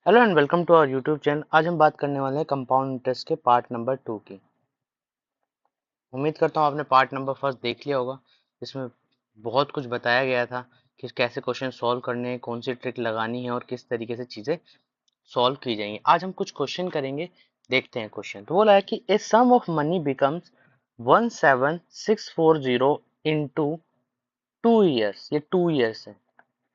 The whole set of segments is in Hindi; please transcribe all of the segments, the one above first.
Hello and welcome to our YouTube channel. आज हम बात करने वाले हैं कंपाउंड इंटरेस्ट के पार्ट नंबर 2 की। उम्मीद करता हूँ आपने पार्ट नंबर फर्स्ट देख लिया होगा, जिसमें बहुत कुछ बताया गया था कि कैसे क्वेश्चन सॉल्व करने हैं, कौन सी ट्रिक लगानी है और किस तरीके से चीज़ें सॉल्व की जाएंगी। आज हम कुछ क्वेश्चन करेंगे, देखते हैं। क्वेश्चन तो बोला है कि a sum of money becomes 17640 into 2 years. ये 2 इयर्स है।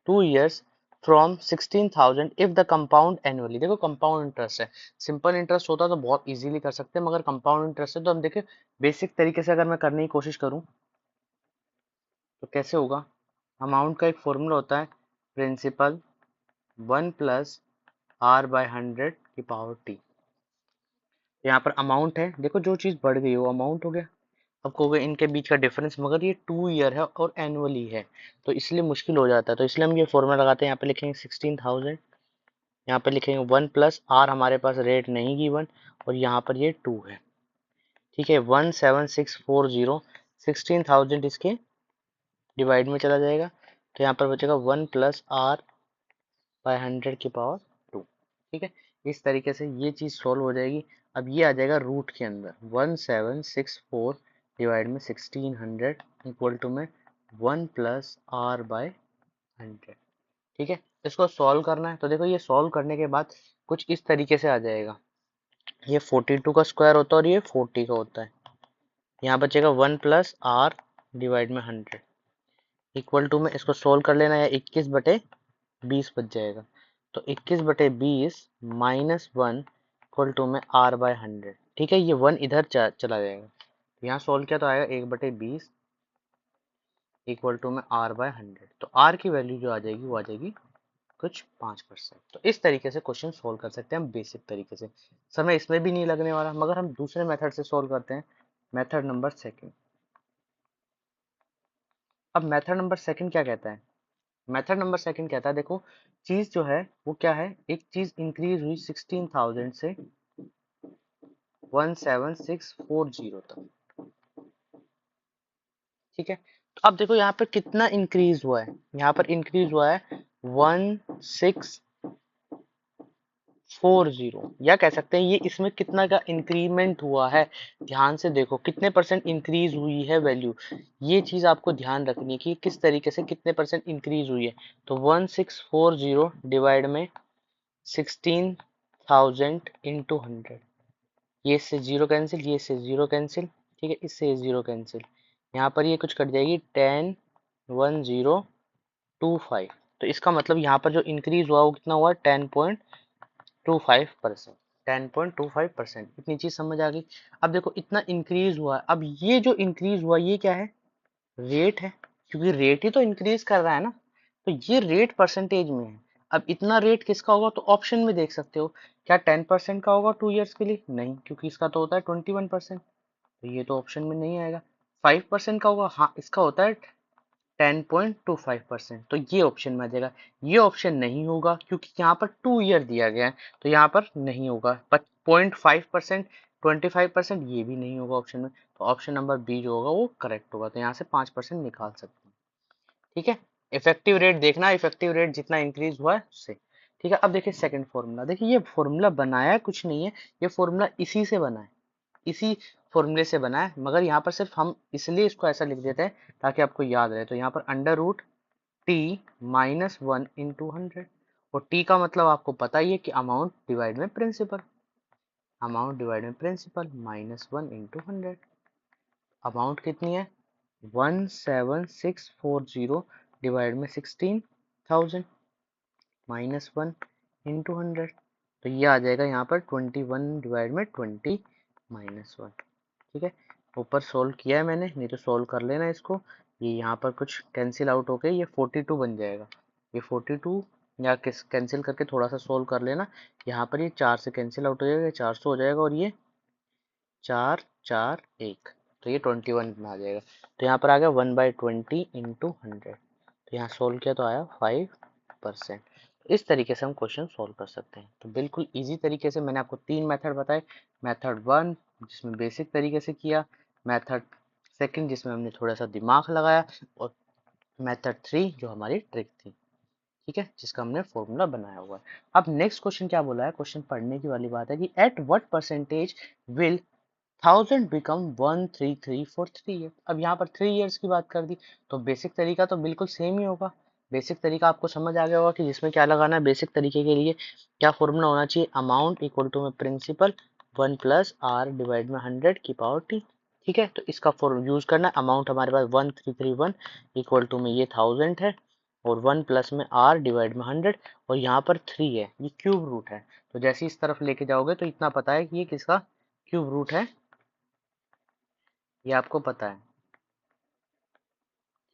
2 years from 16,000 if the compound annually. देखो कंपाउंड इंटरेस्ट है, सिंपल इंटरेस्ट होता तो बहुत इजीली कर सकते हैं, मगर कंपाउंड इंटरेस्ट है तो हम देखें बेसिक तरीके से अगर मैं करने की कोशिश करूं तो कैसे होगा। अमाउंट का एक फॉर्मूला होता है, प्रिंसिपल 1 + r/100 की पावर t। यहाँ पर अमाउंट है, देखो जो चीज बढ़ गई वो अमाउंट हो गया। अब कहोगे इनके बीच का डिफरेंस, मगर ये 2 ईयर है और एनुअली है तो इसलिए मुश्किल हो जाता है, तो इसलिए हम ये फॉर्मूला लगाते हैं। यहाँ पे लिखेंगे 16,000, यहाँ पे लिखेंगे 1 + r, हमारे पास रेट नहीं गिवन, और यहाँ पर ये 2 है। ठीक है, 17640, 16,000 इसके डिवाइड में चला जाएगा तो यहाँ पर बचेगा 1 + r/100 की पावर 2। ठीक है, इस तरीके से ये चीज़ सॉल्व हो जाएगी। अब ये आ जाएगा रूट के अंदर, 1764 डिवाइड में 1600 इक्वल टू में 1 + r/100। ठीक है, इसको सॉल्व करना है तो देखो ये सॉल्व करने के बाद कुछ इस तरीके से आ जाएगा। ये 42 का स्क्वायर होता है और ये 40 का होता है। यहाँ बचेगा 1 + r डिवाइड में 100 इक्वल टू में, इसको सोल्व कर लेना है, 21/20 बच जाएगा। तो 21/20 -1 इक्वल टू में r/100। ठीक है, ये 1 इधर चला जाएगा, यहाँ सोल्व किया तो आएगा 1/20 इक्वल टू में r/100। तो r की वैल्यू जो आ जाएगी वो आ जाएगी कुछ 5%। तो इस तरीके से क्वेश्चन सोल्व कर सकते हैं हम बेसिक तरीके से। समय इसमें भी नहीं लगने वाला, मगर हम दूसरे मेथड से सोल्व करते हैं, मेथड नंबर सेकंड। अब मेथड नंबर सेकंड क्या कहता है? मेथड नंबर सेकंड कहता है, देखो चीज जो है वो क्या है, एक चीज इंक्रीज हुई 16,000 से 17640 तक। ठीक है, तो अब देखो यहाँ पर कितना इंक्रीज हुआ है, यहाँ पर इंक्रीज हुआ है 1640, या कह सकते हैं ये इसमें कितना का इंक्रीमेंट हुआ है। ध्यान से देखो कितने परसेंट इंक्रीज हुई है वैल्यू, ये चीज आपको ध्यान रखनी है कि किस तरीके से कितने परसेंट इंक्रीज हुई है। तो 1640 डिवाइड में 16,000 इंटू 100, ये इससे जीरो कैंसिल, ये इससे जीरो कैंसिल। ठीक है, इससे जीरो कैंसिल, यहाँ पर ये कुछ कट जाएगी 101025। तो इसका मतलब यहाँ पर जो इंक्रीज हुआ वो कितना हुआ, 10.25%। 10.25%, इतनी चीज समझ आ गई। अब देखो इतना इंक्रीज हुआ है, अब ये जो इंक्रीज हुआ ये क्या है, रेट है, क्योंकि रेट ही तो इंक्रीज कर रहा है ना, तो ये रेट परसेंटेज में है। अब इतना रेट किसका होगा, तो ऑप्शन में देख सकते हो, क्या 10% का होगा 2 इयर्स के लिए? नहीं, क्योंकि इसका तो होता है 21%, तो ये तो ऑप्शन में नहीं आएगा। 5% का होगा, हाँ इसका होता है 10.25%, तो ये ऑप्शन में आ जाएगा। ये ऑप्शन नहीं होगा क्योंकि यहाँ पर 2 ईयर दिया गया है, तो यहाँ पर नहीं होगा। 0.5%, 25% ये भी नहीं होगा ऑप्शन में, तो ऑप्शन नंबर बी जो होगा वो करेक्ट होगा। तो यहाँ से 5% निकाल सकते हैं। ठीक है, इफेक्टिव रेट देखना, इफेक्टिव रेट जितना इंक्रीज हुआ है उससे। ठीक है, अब देखिए सेकंड फॉर्मूला। देखिए ये फॉर्मूला बनाया कुछ नहीं है, ये फॉर्मूला इसी से बना है, इसी फॉर्मूले से बना है, मगर यहाँ पर सिर्फ हम इसलिए इसको ऐसा लिख देते हैं ताकि आपको याद रहे। तो यहाँ पर √t-1 × 100, और t का मतलब आपको पता ही है कि अमाउंट डिवाइड में प्रिंसिपल, अमाउंट डिवाइड में प्रिंसिपल -1 × 100। अमाउंट कितनी है, 17640 डिवाइड में 16,000 -1 × 100। तो ये आ जाएगा यहाँ पर 21 डिवाइड में 20 -1। ठीक है, ऊपर सोल्व किया है मैंने, नहीं तो सोल्व कर लेना इसको। ये यहाँ पर कुछ कैंसिल आउट होके ये 42 बन जाएगा, ये 42 या किस कैंसिल करके थोड़ा सा सोल्व कर लेना। यहाँ पर ये 4 से कैंसिल आउट हो जाएगा, 400 हो जाएगा, और ये 4 4 1, तो ये 21 में आ जाएगा। तो यहाँ पर आ गया 1/20 × 100, तो यहाँ सोल्व किया तो आया 5%। इस तरीके से हम क्वेश्चन सोल्व कर सकते हैं। तो बिल्कुल इजी तरीके से मैंने आपको 3 मेथड बताए। मेथड 1 जिसमें बेसिक तरीके से किया, मेथड सेकंड जिसमें हमने थोड़ा सा दिमाग लगाया, और मेथड 3 जो हमारी ट्रिक थी। ठीक है, जिसका हमने फॉर्मूला बनाया हुआ है। अब नेक्स्ट क्वेश्चन क्या बोला है, क्वेश्चन पढ़ने की वाली बात है कि at what percentage will 1000 become 133 for 3 year. अब यहाँ पर 3 ईयर्स की बात कर दी, तो बेसिक तरीका तो बिल्कुल सेम ही होगा। बेसिक तरीका आपको समझ आ गया होगा कि जिसमें क्या लगाना है। बेसिक तरीके के लिए क्या फॉर्मूला होना चाहिए, अमाउंट इक्वल टू में प्रिंसिपल 1 प्लस आर डिवाइड में 100 की पावर टी। ठीक है, तो इसका फॉर्म यूज करना है। अमाउंट हमारे पास 1331 इक्वल टू में ये 1000 है, और 1 प्लस में आर डिवाइड में 100, और यहाँ पर 3 है, ये क्यूब रूट है। तो जैसे इस तरफ लेके जाओगे तो इतना पता है कि ये किसका क्यूब रूट है, ये आपको पता है।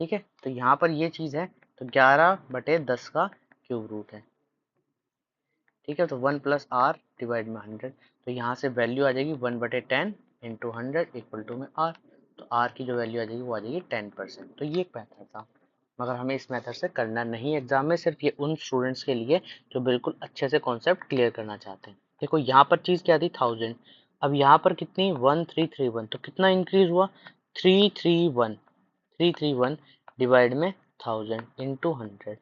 ठीक है, तो यहाँ पर ये चीज है, तो 11/10 का क्यूब रूट है। ठीक है, तो 1 प्लस आर डिवाइड में 100, तो यहाँ से वैल्यू आ जाएगी 1/10 इंटू 100 इक्वल टू में आर। तो आर की जो वैल्यू आ जाएगी वो आ जाएगी 10%। तो ये एक मेथड था, मगर हमें इस मेथड से करना नहीं एग्जाम में, सिर्फ ये उन स्टूडेंट्स के लिए जो बिल्कुल अच्छे से कॉन्सेप्ट क्लियर करना चाहते हैं। देखो यहाँ पर चीज क्या थी, 1000। अब यहाँ पर कितनी 1331, तो कितना इंक्रीज हुआ, 331 डिवाइड में 1000 इंटू 100।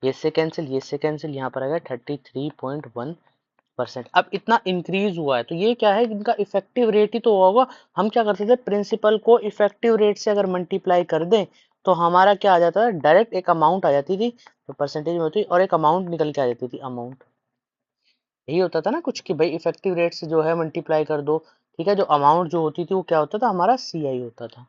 ये से कैंसिल, ये से कैंसिल, यहाँ पर आएगा 33.1%। अब इतना इंक्रीज हुआ है तो ये क्या है, इनका इफेक्टिव रेट ही तो होगा। हम क्या करते थे, प्रिंसिपल को इफेक्टिव रेट से अगर मल्टीप्लाई कर दें तो हमारा क्या आ जाता है, डायरेक्ट एक अमाउंट आ जाती थी तो परसेंटेज में होती, और एक अमाउंट निकल के आ जाती थी, अमाउंट। यही होता था ना कुछ कि भाई इफेक्टिव रेट से जो है मल्टीप्लाई कर दो। ठीक है, जो अमाउंट जो होती थी वो क्या होता था, हमारा सीआई होता था।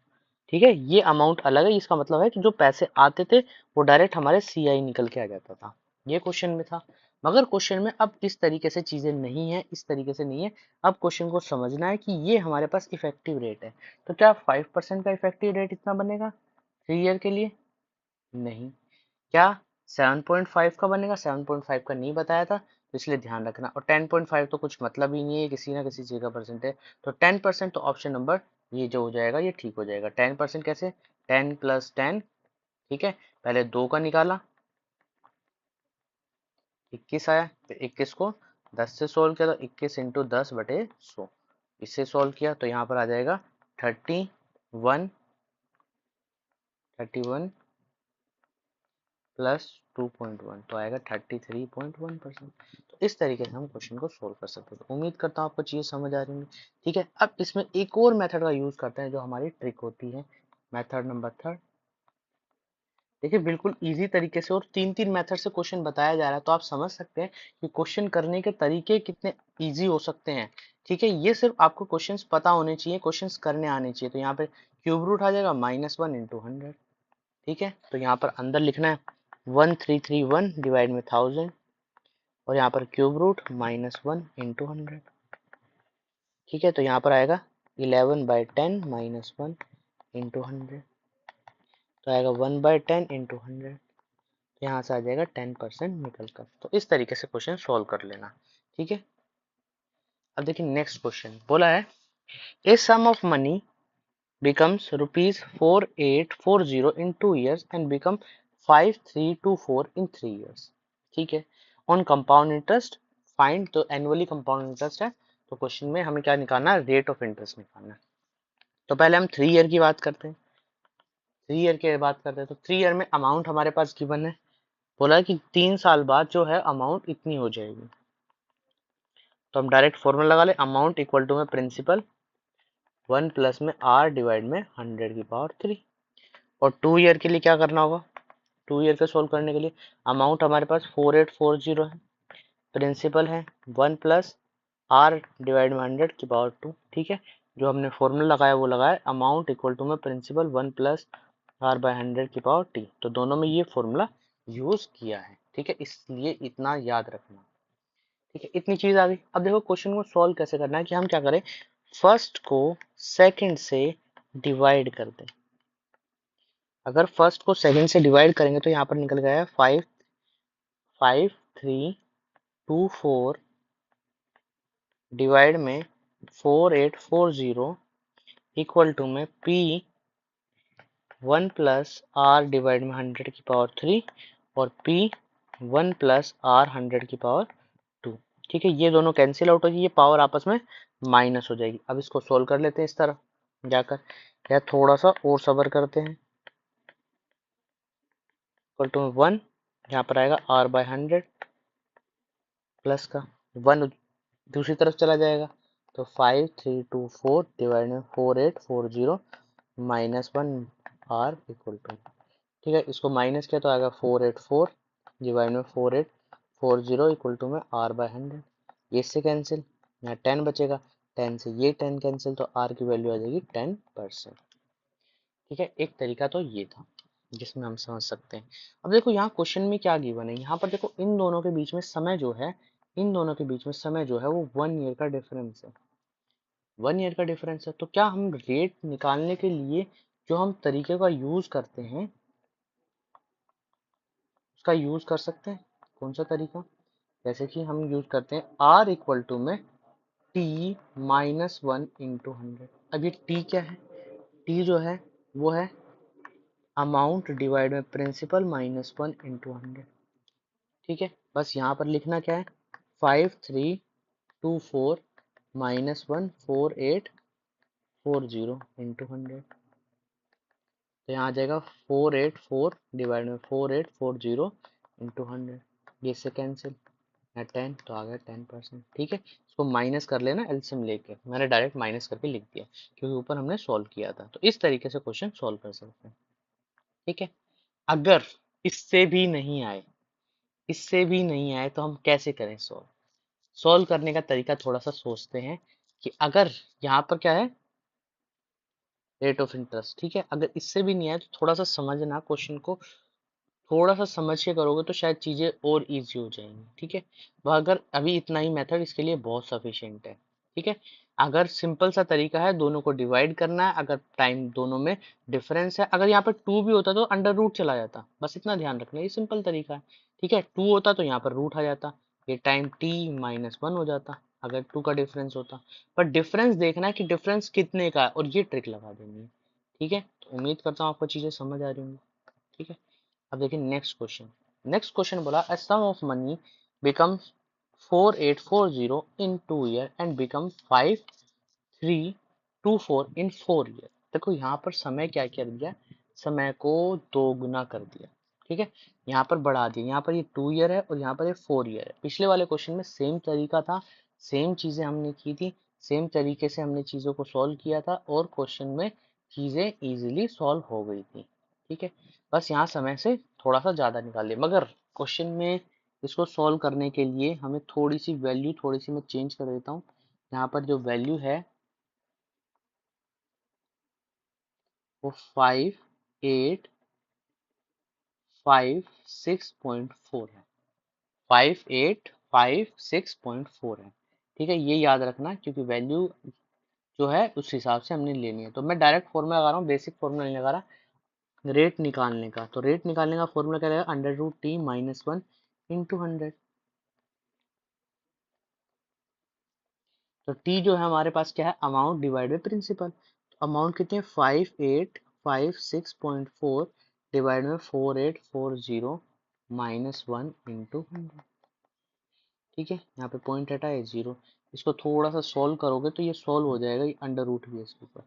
ठीक है, ये अमाउंट अलग है, इसका मतलब है कि जो पैसे आते थे वो डायरेक्ट हमारे सीआई निकल के आ जाता था। ये क्वेश्चन में था, मगर क्वेश्चन में अब इस तरीके से चीजें नहीं है, इस तरीके से नहीं है। अब क्वेश्चन को समझना है कि ये हमारे पास इफेक्टिव रेट है, तो क्या 5% का इफेक्टिव रेट इतना बनेगा 3 ईयर के लिए, नहीं। क्या 7.5 का बनेगा, 7.5 का नहीं बताया था, तो इसलिए ध्यान रखना। और 10.5 तो कुछ मतलब ही नहीं है, किसी ना किसी चीज का परसेंटेज। तो 10%, तो ऑप्शन नंबर ये जो हो जाएगा ये ठीक हो जाएगा। 10% कैसे, 10 प्लस 10। ठीक है, पहले 2 का निकाला, 21 आया, फिर 21 को 10 से सोल्व किया, तो 21 इंटू 10/100। इससे सोल्व किया तो यहाँ पर आ जाएगा 31 प्लस 2.1, तो आएगा 33.1%। तो इस तरीके से हम क्वेश्चन को सोल्व कर सकते हैं। तो उम्मीद करता हूँ आपको चीज़ समझ आ रही है। ठीक है, अब इसमें एक और मेथड का यूज करते हैं जो हमारी ट्रिक होती है, मेथड नंबर 3। देखिए बिल्कुल इजी तरीके से, और 3 मेथड से क्वेश्चन बताया जा रहा है, तो आप समझ सकते हैं कि क्वेश्चन करने के तरीके कितने इजी हो सकते हैं। ठीक है, ये सिर्फ आपको क्वेश्चंस पता होने चाहिए, क्वेश्चंस करने आने चाहिए। तो यहाँ पे क्यूब रूट आ जाएगा -1 इंटू 100। ठीक है, तो यहाँ पर अंदर लिखना है 1331 डिवाइड में 1000, और यहाँ पर क्यूब रूट -1 इंटू 100। ठीक है, तो यहाँ पर आएगा 11/10 -1 इंटू 100, तो आएगा 1/10 इंटू 100। तो यहाँ से आ जाएगा 10% निकल कर। तो इस तरीके से क्वेश्चन सॉल्व कर लेना। ठीक है, अब देखिए नेक्स्ट क्वेश्चन बोला है, ए sum of money becomes ₹4840 in 2 years and become 5324 in 3 years। ठीक है, ऑन कंपाउंड इंटरेस्ट फाइंड, तो एनुअली कंपाउंड इंटरेस्ट है, तो क्वेश्चन में हमें क्या निकालना है, रेट ऑफ इंटरेस्ट निकालना है। तो पहले हम 3 ईयर की बात करते हैं। 3 ईयर की बात करते हैं, तो 3 ईयर में अमाउंट हमारे पास गिवन है, बोला है कि 3 साल बाद जो है अमाउंट इतनी हो जाएगी। तो हम डायरेक्ट फॉर्मूला लगा ले, अमाउंट इक्वल टू में प्रिंसिपल 1 प्लस में आर डिवाइड में 100 की पावर 3। और 2 ईयर के लिए क्या करना होगा, 2 ईयर के सोल्व करने के लिए अमाउंट हमारे पास 4840 है, प्रिंसिपल है 1 प्लस आर डिवाइड में 100 की पावर 2। ठीक है, जो हमने फॉर्मूला लगाया वो लगाया, अमाउंट इक्वल टू में प्रिंसिपल 1 प्लस आर बाय 100 की पावर टी। तो दोनों में ये फॉर्मूला यूज किया है। ठीक है, इसलिए इतना याद रखना। ठीक है, इतनी चीज आ गई। अब देखो क्वेश्चन को सॉल्व कैसे करना है, कि हम क्या करें, फर्स्ट को सेकंड से डिवाइड कर दें। अगर फर्स्ट को सेकंड से डिवाइड करेंगे तो यहाँ पर निकल गया है 5324 डिवाइड में 4840 इक्वल टू में P 1 प्लस आर डिवाइड में 100 की पावर 3 और P 1 प्लस आर 100 की पावर 2। ठीक है, ये दोनों कैंसिल आउट होगी, ये पावर आपस में माइनस हो जाएगी। अब इसको सोल्व कर लेते हैं इस तरह जाकर, या थोड़ा सा और सबर करते हैं। इक्वल टू 1 यहाँ पर आएगा r/100 प्लस का 1 दूसरी तरफ चला जाएगा, तो 5324 डिवाइड में 4840 -1 r इक्वल टू, ठीक है, इसको माइनस किया तो आएगा 484 डिवाइड में 4840 इक्वल टू में r/100। ये इससे कैंसिल, यहाँ 10 बचेगा, 10 से ये 10 कैंसिल, तो r की वैल्यू आ जाएगी 10%। ठीक है, एक तरीका तो ये था जिसमें हम समझ सकते हैं। अब देखो यहाँ क्वेश्चन में क्या गिवन है, यहाँ पर देखो इन दोनों के बीच में समय जो है, इन दोनों के बीच में समय जो है वो 1 ईयर का डिफरेंस है, 1 ईयर का डिफरेंस है। तो क्या हम रेट निकालने के लिए जो हम तरीके का यूज करते हैं उसका यूज कर सकते हैं? कौन सा तरीका? जैसे कि हम यूज करते हैं r इक्वल टू में t-1 × 100। अब ये t क्या है? t जो है वो है अमाउंट डिवाइड में प्रिंसिपल -1 × 100। ठीक है, बस यहाँ पर लिखना क्या है, 5324 -1 4840 × 100। तो यहाँ आ जाएगा 484 डिवाइड में 4840 × 100। ये से कैंसिल, या 10, तो आ गया 10%। ठीक है, इसको माइनस कर लेना एलसीएम लेके, मैंने डायरेक्ट माइनस करके लिख दिया क्योंकि ऊपर हमने सॉल्व किया था। तो इस तरीके से क्वेश्चन सॉल्व कर सकते हैं। ठीक है, अगर इससे भी नहीं आए, इससे भी नहीं आए तो हम कैसे करें सॉल्व? सॉल्व करने का तरीका थोड़ा सा सोचते हैं कि अगर यहाँ पर क्या है, रेट ऑफ इंटरेस्ट। ठीक है, अगर इससे भी नहीं आए तो थोड़ा सा समझना क्वेश्चन को, थोड़ा सा समझ के करोगे तो शायद चीजें और इजी हो जाएंगी। ठीक है, वह अगर अभी इतना ही मेथड इसके लिए बहुत सफिशिएंट है। ठीक है, अगर सिंपल सा तरीका है, दोनों को डिवाइड करना है, अगर टाइम दोनों में डिफरेंस है, अगर यहाँ पर 2 भी होता तो अंडर रूट चला जाता, बस इतना ध्यान रखना, ये सिंपल तरीका है। ठीक है, 2 होता तो यहाँ पर रूट आ जाता, ये टाइम t-1 हो जाता अगर 2 का डिफरेंस होता। पर डिफरेंस देखना है कि डिफरेंस कितने का है, और ये ट्रिक लगा देनी है। ठीक है, तो उम्मीद करता हूँ आपको चीजें समझ आ रही होंगी। ठीक है, अब देखिए नेक्स्ट क्वेश्चन। नेक्स्ट क्वेश्चन बोला a sum of money becomes 4840 in 2 year and become 5324 in 4 year. देखो यहाँ पर समय क्या कर दिया, समय को दोगुना कर दिया। ठीक है, यहाँ पर बढ़ा दिया, यहाँ पर ये 2 ईयर है और यहाँ पर ये 4 ईयर है। पिछले वाले क्वेश्चन में सेम तरीका था, सेम चीजें हमने की थी, सेम तरीके से हमने चीजों को सॉल्व किया था और क्वेश्चन में चीजें इजीली सॉल्व हो गई थी। ठीक है, बस यहाँ समय से थोड़ा सा ज्यादा निकाल लिया, मगर क्वेश्चन में इसको सॉल्व करने के लिए हमें थोड़ी सी वैल्यू, थोड़ी सी मैं चेंज कर देता हूँ। यहाँ पर जो वैल्यू है वो 5856.4 है, 5856.4 है। ठीक है, ये याद रखना क्योंकि वैल्यू जो है उस हिसाब से हमने लेनी है। तो मैं डायरेक्ट फॉर्मूला लगा रहा हूँ, बेसिक फॉर्मूला नहीं लगा रहा। रेट निकालने का, तो रेट निकालने का फॉर्मूला क्या रहेगा, √t-1 × 100। तो टी जो है हमारे पास क्या है, amount divide by principal. Amount कितनी है, 5856.4 डिवाइड में 4840 -1 × 100। ठीक है, यहाँ पे पॉइंट हटा है 0। इसको थोड़ा सा सॉल्व करोगे तो ये सॉल्व हो जाएगा, ये अंडर रूट भी है इसके ऊपर।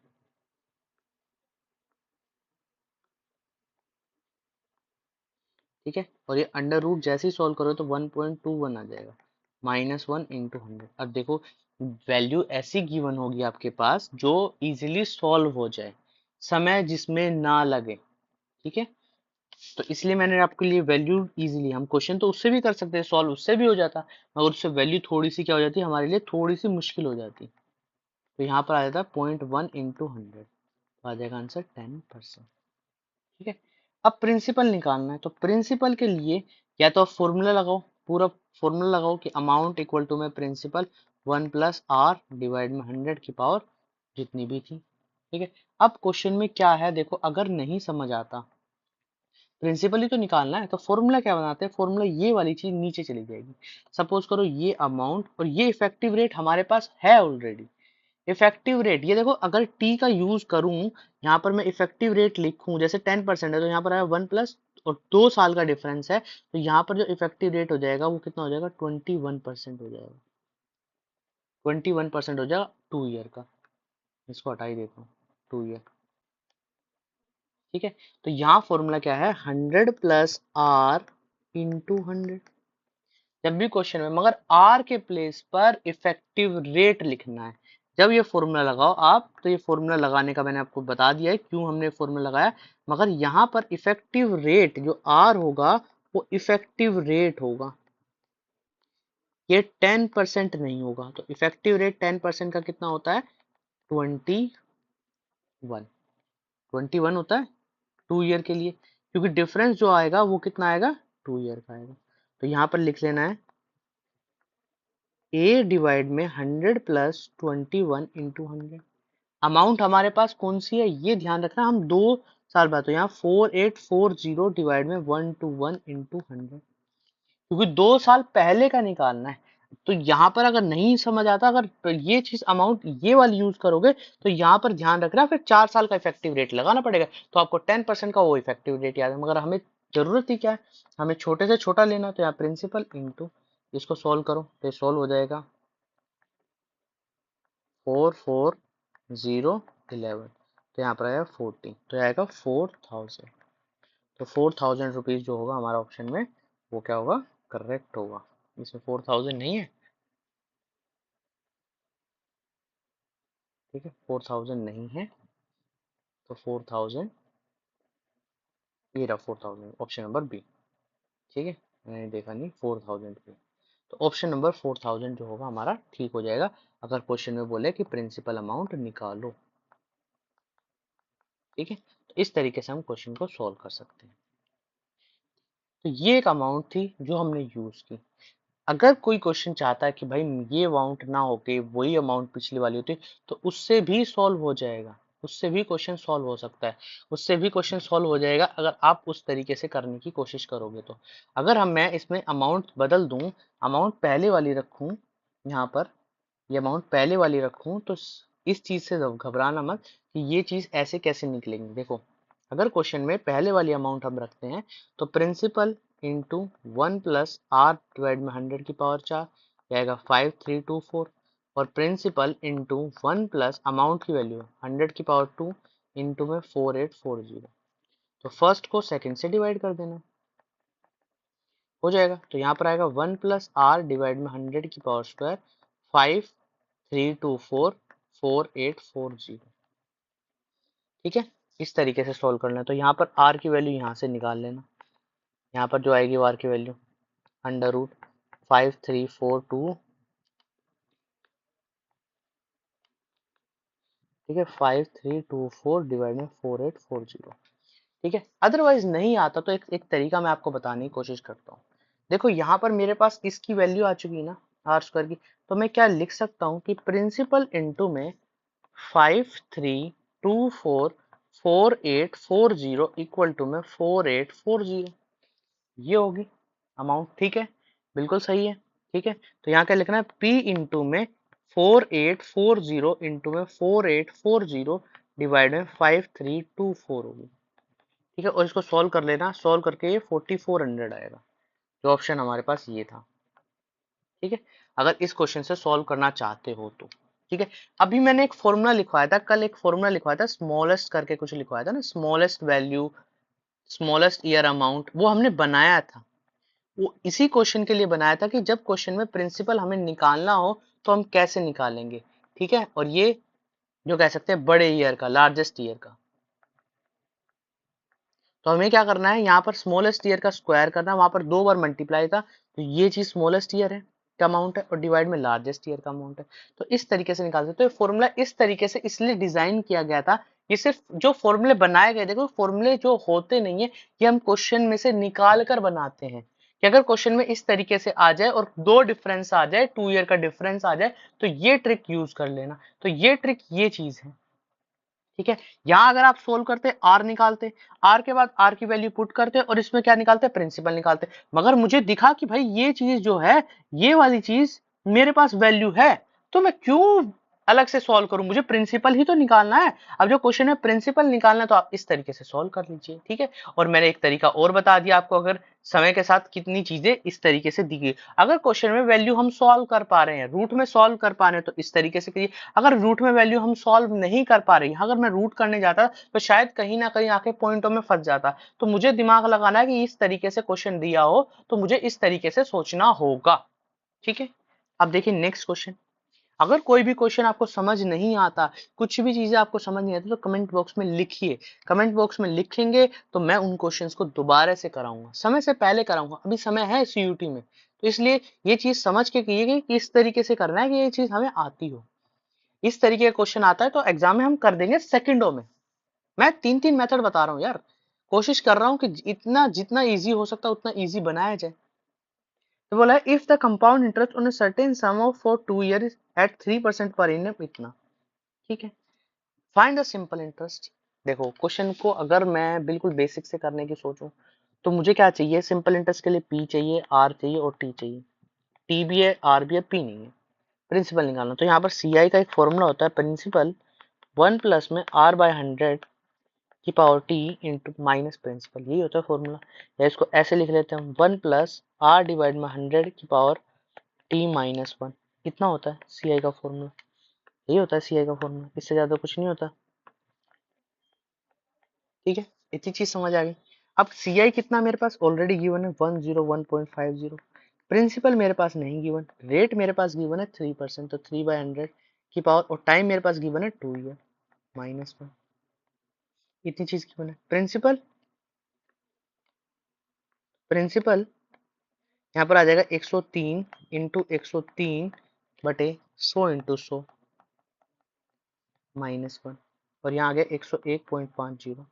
ठीक है, और ये अंडर रूट जैसे ही सॉल्व करोगे तो 1.21 आ जाएगा, -1 × 100। अब देखो वैल्यू ऐसी गिवन होगी आपके पास जो इजीली सॉल्व हो जाए, समय जिसमें ना लगे। ठीक है, तो इसलिए मैंने आपके लिए वैल्यू इजीली, हम क्वेश्चन तो उससे भी कर सकते हैं सॉल्व, उससे भी हो जाता, मगर उससे वैल्यू थोड़ी सी क्या हो जाती है, हमारे लिए थोड़ी सी मुश्किल हो जाती। तो यहाँ पर आ जाता है 0.1 × 100, तो आ जाएगा आंसर 10%। ठीक है, अब प्रिंसिपल निकालना है, तो प्रिंसिपल के लिए या तो फॉर्मूला लगाओ, पूरा फॉर्मूला लगाओ कि अमाउंट इक्वल टू में प्रिंसिपल 1 + r डिवाइड में 100 की पावर जितनी भी थी। ठीक है, अब क्वेश्चन में क्या है देखो, अगर नहीं समझ आता, प्रिंसिपल ही तो निकालना है, तो फॉर्मूला क्या बनाते हैं, फॉर्मूला ये वाली चीज नीचे चली जाएगी। सपोज करो ये अमाउंट और ये इफेक्टिव रेट हमारे पास है ऑलरेडी। इफेक्टिव रेट ये देखो, अगर टी का यूज करूं, यहाँ पर मैं इफेक्टिव रेट लिखूं, जैसे 10% है तो यहाँ पर आया 1 प्लस और 2 साल का डिफरेंस है, तो यहाँ पर जो इफेक्टिव रेट हो जाएगा वो कितना हो जाएगा, 21% हो जाएगा, 21% हो जाएगा 2 ईयर का। इसको हटा ही देता हूँ, 2 ईयर। ठीक है, तो यहाँ फॉर्मूला क्या है, 100 + r इंटू 100। जब भी क्वेश्चन में मगर आर के प्लेस पर इफेक्टिव रेट लिखना है। जब ये फॉर्मूला लगाओ आप, तो ये फॉर्मूला लगाने का मैंने आपको बता दिया है क्यों हमने फॉर्मूला लगाया, मगर यहाँ पर इफेक्टिव रेट जो आर होगा वो इफेक्टिव रेट होगा, ये 10% नहीं होगा। तो इफेक्टिव रेट 10% का कितना होता है? 21। 21 होता है 2 ईयर के लिए, क्योंकि डिफरेंस जो आएगा वो कितना आएगा? 2 ईयर का आएगा। तो यहाँ पर लिख लेना है a डिवाइड में 100 प्लस 21 इंटू 100। अमाउंट हमारे पास कौन सी है ये ध्यान रखना, हम 2 साल बाद, तो यहाँ 4840 डिवाइड में 121 इंटू 100, क्योंकि 2 साल पहले का निकालना है। तो यहाँ पर अगर नहीं समझ आता, अगर ये चीज अमाउंट ये वाली यूज करोगे, तो यहाँ पर ध्यान रखना फिर 4 साल का इफेक्टिव रेट लगाना पड़ेगा, तो आपको 10% का वो इफेक्टिव रेट याद है। मगर हमें जरूरत ही क्या है, हमें छोटे से छोटा लेना, तो यहाँ प्रिंसिपल इंटू, इसको सॉल्व करो तो ये सॉल्व हो जाएगा 44011, तो यहाँ पर आएगा 40, तो ये आएगा 4000। तो 4000 रुपीज जो होगा हमारा ऑप्शन में, वो क्या होगा? करेक्ट होगा। इसमें 4000 नहीं है, ठीक है, 4000 नहीं है, तो 4000, ये रहा 4000, ऑप्शन नंबर बी। ठीक है, मैंने देखा नहीं 4000 रुपये, तो ऑप्शन नंबर 4000 जो होगा हमारा ठीक हो जाएगा, अगर क्वेश्चन में बोले कि प्रिंसिपल अमाउंट निकालो। ठीक है, तो इस तरीके से हम क्वेश्चन को सॉल्व कर सकते हैं। तो ये एक अमाउंट थी जो हमने यूज की। अगर कोई क्वेश्चन चाहता है कि भाई ये अमाउंट ना होके वही अमाउंट पिछली वाली होती, तो उससे भी सॉल्व हो जाएगा, उससे भी क्वेश्चन सॉल्व हो सकता है, उससे भी क्वेश्चन सॉल्व हो जाएगा अगर आप उस तरीके से करने की कोशिश करोगे तो। अगर मैं इसमें अमाउंट बदल दूं, अमाउंट पहले वाली रखूं, यहाँ पर ये अमाउंट पहले वाली रखूं, तो इस चीज से घबराना मत कि ये चीज ऐसे कैसे निकलेंगी। देखो, अगर क्वेश्चन में पहले वाली अमाउंट हम रखते हैं, तो principal into 1 plus R divide में 100 की पावर 4 आएगा 5324, और प्रिंसिपल इंटू 1 प्लस अमाउंट की वैल्यू 100 की पावर 2 इंटू में 4840, तो फर्स्ट को सेकंड से डिवाइड कर देना, हो जाएगा। तो यहाँ पर आएगा 1 प्लस आर डिवाइड में 100 की पावर स्क्वायर 5324 4840। ठीक है, इस तरीके से सॉल्व करना है। तो यहाँ पर आर की वैल्यू यहाँ से निकाल लेना, यहाँ पर जो आएगी वो आर की वैल्यू अंडर रूट 5342, ठीक है, 5324 डिवाइड में 4840। ठीक है, अदरवाइज नहीं आता तो एक तरीका मैं आपको बताने की कोशिश करता हूँ। देखो, यहाँ पर मेरे पास इसकी वैल्यू आ चुकी है ना, आर स्क्वायर की, तो मैं क्या लिख सकता हूँ कि प्रिंसिपल इंटू में 5324 4840 इक्वल टू में 4840, ये होगी अमाउंट। ठीक है, बिल्कुल सही है। ठीक है, तो यहाँ क्या लिखना है, P इंटू में 4840 इंटू में 4840 डिवाइड में 5324 होगी। ठीक है, और इसको सॉल्व कर लेना, सॉल्व करके ये 4400 आएगा, जो ऑप्शन हमारे पास ये था। ठीक है, अगर इस क्वेश्चन से सॉल्व करना चाहते हो तो। ठीक है, अभी मैंने एक फॉर्मूला लिखवाया था, कल एक फॉर्मूला लिखवाया था, स्मॉलेस्ट करके कुछ लिखवाया था ना, smallest value, smallest year amount, वो हमने बनाया था। वो इसी क्वेश्चन के लिए बनाया था कि जब क्वेश्चन में प्रिंसिपल हमें निकालना हो तो हम कैसे निकालेंगे। ठीक है, और ये जो कह सकते हैं बड़े ईयर का, लार्जेस्ट ईयर का, तो हमें क्या करना है, यहाँ पर स्मॉलेस्ट ईयर का स्क्वायर करना, वहां पर 2 बार मल्टीप्लाई था, तो ये चीज स्मॉलेस्ट ईयर है का अमाउंट है, और डिवाइड में लार्जेस्ट ईयर का अमाउंट है। तो इस तरीके से निकाल सकते हो। तो फॉर्मूला इस तरीके से इसलिए डिजाइन किया गया था, ये सिर्फ जो फॉर्मूले बनाए गए, देखो फॉर्मूले जो होते नहीं है, ये हम क्वेश्चन में से निकाल कर बनाते हैं, कि अगर क्वेश्चन में इस तरीके से आ जाए और 2 डिफरेंस आ जाए, 2 ईयर का डिफरेंस आ जाए, तो ये ट्रिक यूज कर लेना। तो ये ट्रिक ये चीज है। ठीक है, यहां अगर आप सोल्व करते आर निकालते, आर के बाद आर की वैल्यू पुट करते और इसमें क्या निकालते, प्रिंसिपल निकालते, मगर मुझे दिखा कि भाई ये चीज जो है, ये वाली चीज मेरे पास वैल्यू है, तो मैं क्यों अलग से सॉल्व करूं, मुझे प्रिंसिपल ही तो निकालना है। अब जो क्वेश्चन है प्रिंसिपल निकालना है, तो आप इस तरीके से सॉल्व कर लीजिए, ठीक है। और मैंने एक तरीका और बता दिया आपको, अगर समय के साथ कितनी चीजें इस तरीके से दी गई। अगर क्वेश्चन में वैल्यू हम सॉल्व कर पा रहे हैं, रूट में सॉल्व कर पा रहे हैं, तो इस तरीके से करिए। अगर रूट में वैल्यू हम सॉल्व नहीं कर पा रहे, अगर मैं रूट करने जाता तो शायद कहीं ना कहीं आके पॉइंटों में फंस जाता। तो मुझे दिमाग लगाना है कि इस तरीके से क्वेश्चन दिया हो तो मुझे इस तरीके से सोचना होगा, ठीक है। अब देखिए नेक्स्ट क्वेश्चन। अगर कोई भी क्वेश्चन आपको समझ नहीं आता, कुछ भी चीजें आपको समझ नहीं आती, तो कमेंट बॉक्स में लिखिए। कमेंट बॉक्स में लिखेंगे तो मैं उन क्वेश्चंस को दोबारा से कराऊंगा, समय से पहले कराऊंगा। अभी समय है सीयूटी में, तो इसलिए ये चीज समझ के कीजिए कि इस तरीके से करना है कि ये चीज हमें आती हो। इस तरीके का क्वेश्चन आता है तो एग्जाम में हम कर देंगे सेकंडों में। मैं तीन तीन मेथड बता रहा हूँ यार, कोशिश कर रहा हूँ कि इतना जितना इजी हो सकता है उतना इजी बनाया जाए। तो बोला है if the compound interest on a certain sum of for 2 years at 3% per annum इतना, ठीक है। Find the simple interest. देखो क्वेश्चन को अगर मैं बिल्कुल बेसिक से करने की सोचूं तो मुझे क्या चाहिए, सिंपल इंटरेस्ट के लिए पी चाहिए, आर चाहिए और टी चाहिए। टी भी है, आर भी है, पी नहीं है। प्रिंसिपल निकालना, तो यहाँ पर सी आई का एक फॉर्मूला होता है, प्रिंसिपल 1 प्लस में आर बाय 100 की power T into minus principal, यही होता है फॉर्मूला। या इसको ऐसे लिख लेते हैं, 1 प्लस आर डिवाइड में 100 की पावर टी माइनस 1, कितना होता है सी आई का फॉर्मूला। यही होता है सी आई का फॉर्मूला, इससे ज्यादा कुछ नहीं होता, ठीक है। इतनी चीज समझ आ गई। अब सी आई कितना मेरे पास ऑलरेडी गिवन है, 101.50। प्रिंसिपल मेरे पास नहीं गिवन, रेट मेरे पास गिवन है 3%, तो 3/100 की पावर, और टाइम मेरे पास गिवन है 2 ईयर माइनस 1। इतनी चीज गिवन है। प्रिंसिपल, प्रिंसिपल यहाँ पर आ जाएगा 103 इंटू 103 बटे 100 इंटू 100 माइनस 1, और यहाँ आ गया 101.50,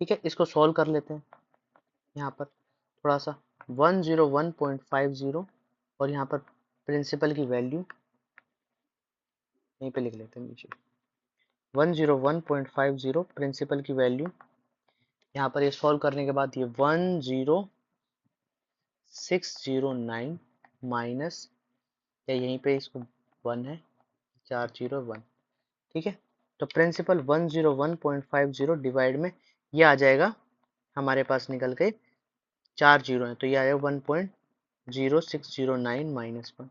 ठीक है। इसको सॉल्व कर लेते हैं। यहाँ पर थोड़ा सा 101.50, और यहाँ पर प्रिंसिपल की वैल्यू यहीं पे लिख लेते हैं नीचे, 101.50 प्रिंसिपल की वैल्यू। यहाँ पर ये सॉल्व करने के बाद ये 10609 माइनस, या यहीं पे इसको 1 है, 401, ठीक है। तो प्रिंसिपल 101.50 डिवाइड में ये आ जाएगा हमारे पास निकल के 4 जीरो है, तो ये आ जाएगा 1.0609 माइनस 1,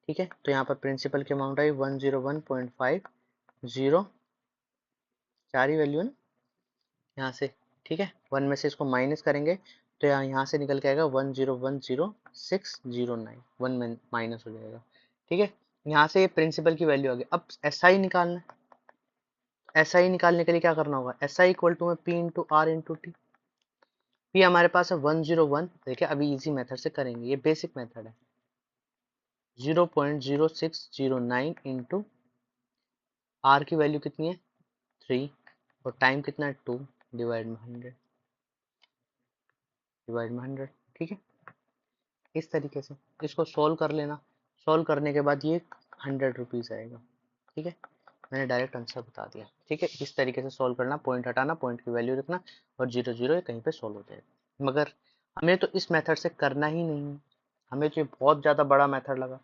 ठीक है। तो यहाँ पर प्रिंसिपल की अमाउंट आई 101.50, चार ही वैल्यू है ना यहाँ से, ठीक है। 1 में से इसको माइनस करेंगे तो यहाँ से निकल के आएगा 1010609, 1 में माइनस हो जाएगा, ठीक है। यहाँ से प्रिंसिपल की वैल्यू आ गई। अब एस आई निकालना है। एस आई निकालने के लिए क्या करना होगा, एस आई इक्वल टू में P into R into T. P हमारे पास है 101, देखिए अभी इजी मेथड से करेंगे, ये बेसिक मेथड है। 0.0609 इंटू आर की वैल्यू कितनी है 3, और टाइम कितना है 2, डिवाइड में 100, डिवाइड में 100, ठीक है। इस तरीके से इसको सॉल्व कर लेना। सॉल्व करने के बाद ये 100 रुपीज़ आएगा, ठीक है। मैंने डायरेक्ट आंसर बता दिया, ठीक है। इस तरीके से सॉल्व करना, पॉइंट हटाना, पॉइंट की वैल्यू रखना, और 0 0 ये कहीं पे सॉल्व हो जाएगा। मगर हमें तो इस मेथड से करना ही नहीं है, हमें तो ये बहुत ज़्यादा बड़ा मेथड लगा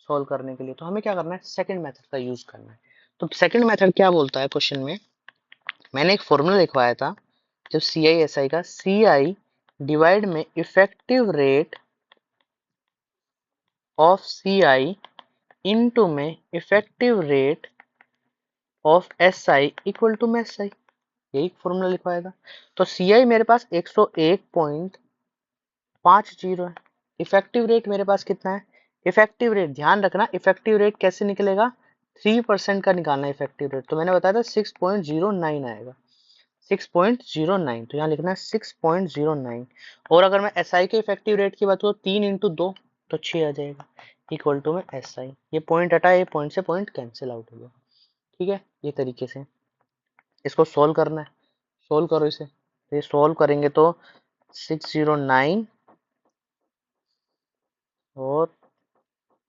सॉल्व करने के लिए, तो हमें क्या करना है, सेकंड मेथड का यूज़ करना है। तो सेकंड मेथड क्या बोलता है क्वेश्चन में, मैंने एक फॉर्मूला लिखवाया था जब सी आई एस आई का, सी आई डिवाइड में effective rate of C I into में effective rate of S I equal to में एस आई, यही फॉर्मूला लिखवाया था। तो सी आई मेरे पास 101.50 है, इफेक्टिव रेट मेरे पास कितना है, इफेक्टिव रेट ध्यान रखना, इफेक्टिव रेट कैसे निकलेगा, 3% का निकालना है इफेक्टिव रेट। तो मैंने बताया था 6.09 आएगा, 6.09, तो यहाँ लिखना है 6.09। और अगर मैं एस आई के इफेक्टिव रेट की बात करूँ 3 इंटू 2 तो 6 आ जाएगा, इक्वल टू में एस आई। ये पॉइंट हटा, ये पॉइंट से पॉइंट कैंसिल आउट हो गया, ठीक है। ये तरीके से इसको सोल्व करना है। सोल्व करो इसे, तो ये सोल्व करेंगे तो 609, और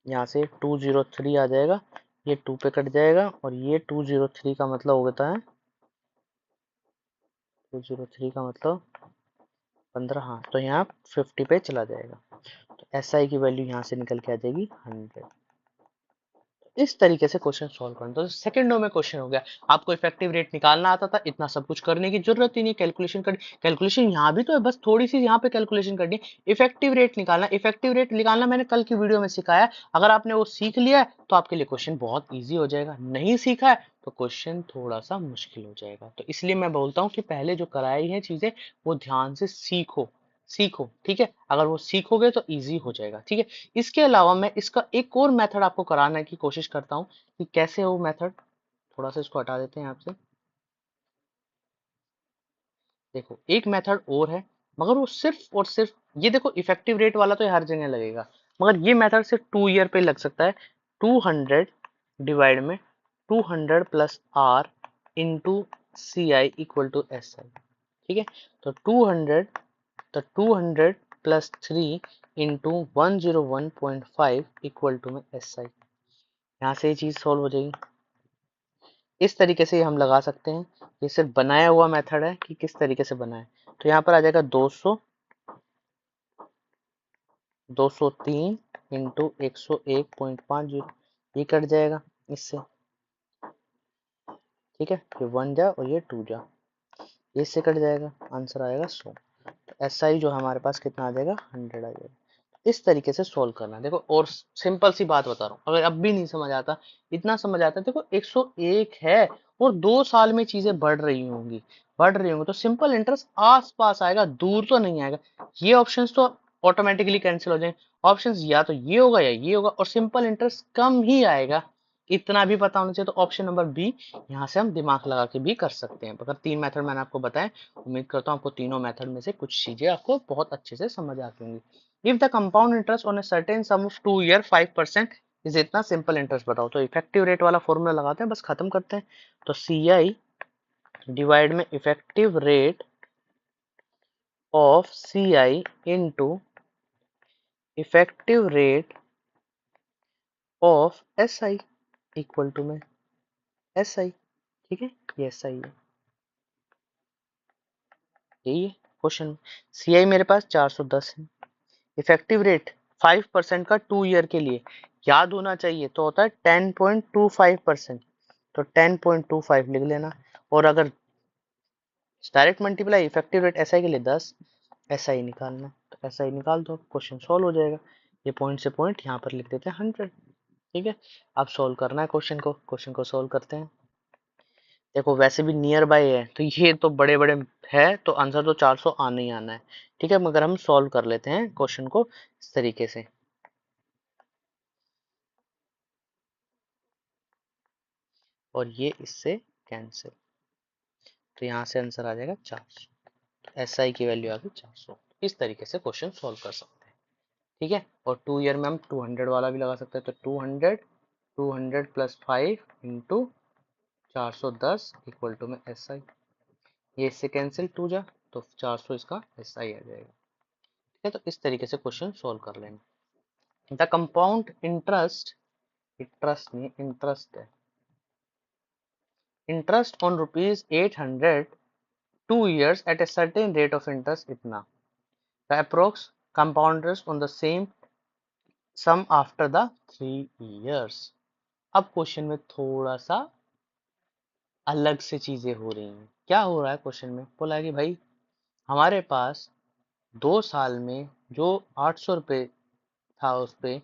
यहाँ से 203 आ जाएगा, ये 2 पे कट जाएगा, और ये 203 का मतलब होता है 203 का मतलब 15, हाँ, तो यहाँ 50 पे चला जाएगा। तो एस आई की वैल्यू यहाँ से निकल के आ जाएगी 100। इस तरीके से क्वेश्चन सॉल्व करना। तो सेकंडों में क्वेश्चन हो गया। आपको इफेक्टिव रेट निकालना आता था, इतना सब कुछ करने की जरूरत ही नहीं, कैलकुलेशन कर, कैलकुलेशन यहाँ भी तो है, बस थोड़ी सी यहाँ पे कैलकुलेशन करनी है। इफेक्टिव रेट निकालना, इफेक्टिव रेट निकालना मैंने कल की वीडियो में सिखाया। अगर आपने वो सीख लिया है तो आपके लिए क्वेश्चन बहुत ईजी हो जाएगा, नहीं सीखा है तो क्वेश्चन थोड़ा सा मुश्किल हो जाएगा। तो इसलिए मैं बोलता हूँ कि पहले जो कराई है चीजें वो ध्यान से सीखो, सीखो, ठीक है। अगर वो सीखोगे तो इजी हो जाएगा, ठीक है। इसके अलावा मैं इसका एक और मेथड आपको कराने की कोशिश करता हूँ कि कैसे वो मेथड, थोड़ा सा इसको हटा देते हैं आपसे। देखो एक मेथड और है, मगर वो सिर्फ और सिर्फ, ये देखो इफेक्टिव रेट वाला तो ये हर जगह लगेगा, मगर ये मेथड सिर्फ 2 ईयर पे लग सकता है। 200 डिवाइड में 200 plus R into C I equal to S I, ठीक है। तो 200 प्लस 3 इंटू 101.5 इक्वल टू में एस आई। यहाँ से ये चीज सॉल्व हो जाएगी। इस तरीके से हम लगा सकते हैं। ये सिर्फ बनाया हुआ मेथड है कि किस तरीके से बना है। तो यहाँ पर आ जाएगा 200, 203 इंटू 101.50, ये कट जाएगा इससे, ठीक है। ये 1 जा और ये 2 जा, ये इससे कट जाएगा, आंसर आएगा 100। तो एस आई जो हमारे पास कितना आ जाएगा, 100 आ जाएगा। इस तरीके से सोल्व करना है। देखो और सिंपल सी बात बता रहा हूँ, अगर अब भी नहीं समझ आता, इतना समझ आता है। देखो 101 है और 2 साल में चीजें बढ़ रही होंगी, बढ़ रही होंगी, तो सिंपल इंटरेस्ट आस पास आएगा, दूर तो नहीं आएगा। ये ऑप्शंस तो ऑटोमेटिकली कैंसिल हो जाएंगे। ऑप्शंस या तो ये होगा या ये होगा, और सिंपल इंटरेस्ट कम ही आएगा, इतना भी पता होना चाहिए। तो ऑप्शन नंबर बी, यहाँ से हम दिमाग लगा के भी कर सकते हैं। अगर 3 मेथड मैंने आपको बताए, उम्मीद करता हूँ आपको तीनों मेथड में से कुछ चीजें आपको बहुत अच्छे से समझ आती होंगी। If the compound interest on a certain sum of 2 year 5% is, इतना सिंपल इंटरेस्ट बताओ। तो इफेक्टिव रेट वाला फॉर्मूला लगाते हैं, बस खत्म करते हैं। तो सी आई डिवाइड में effective rate of C I into effective rate of S I equal to में एस आई, ठीक है। ये एस आई है, यही है क्वेश्चन। सी आई मेरे पास 410 है, इफेक्टिव रेट 5% का 2 ईयर के लिए याद होना चाहिए, तो होता है 10.25%। तो 10.25 लिख लेना। और अगर direct multiply effective rate SI के लिए 10, एसआई निकालना, तो एसआई निकाल दो, क्वेश्चन सॉल्व हो जाएगा। ये पॉइंट से पॉइंट यहाँ पर लिख देते हैं 100, ठीक है। अब सॉल्व करना है क्वेश्चन को सॉल्व करते हैं। देखो वैसे भी नियर बाय है, तो ये तो बड़े बड़े है, तो आंसर तो 400 आना ही आना है, ठीक है। मगर हम सॉल्व कर लेते हैं क्वेश्चन को इस तरीके से, और ये इससे कैंसिल, तो यहाँ से आंसर आ जाएगा 400। एस आई की वैल्यू आ गई 400। इस तरीके से क्वेश्चन सॉल्व कर सकते हैं, ठीक है। और 2 ईयर में हम 200 वाला भी लगा सकते हैं। तो 200 प्लस 5 इंटू 410 इक्वल टू में एस आई, ये इससे कैंसिल 2 जा, तो 400 इसका एस आई आ जाएगा, ठीक है। तो इस तरीके से क्वेश्चन सॉल्व कर लेंगे। द कंपाउंड इंटरेस्ट, इंटरेस्ट नहीं इंटरेस्ट है, interest on ₹800 2 years at a certain rate of interest इतना, the approx compound interest on the same sum after the 3 years। अब क्वेश्चन में थोड़ा सा अलग से चीजें हो रही हैं। क्या हो रहा है क्वेश्चन में, बोला है कि भाई हमारे पास 2 साल में जो 800 रुपये था, उस पे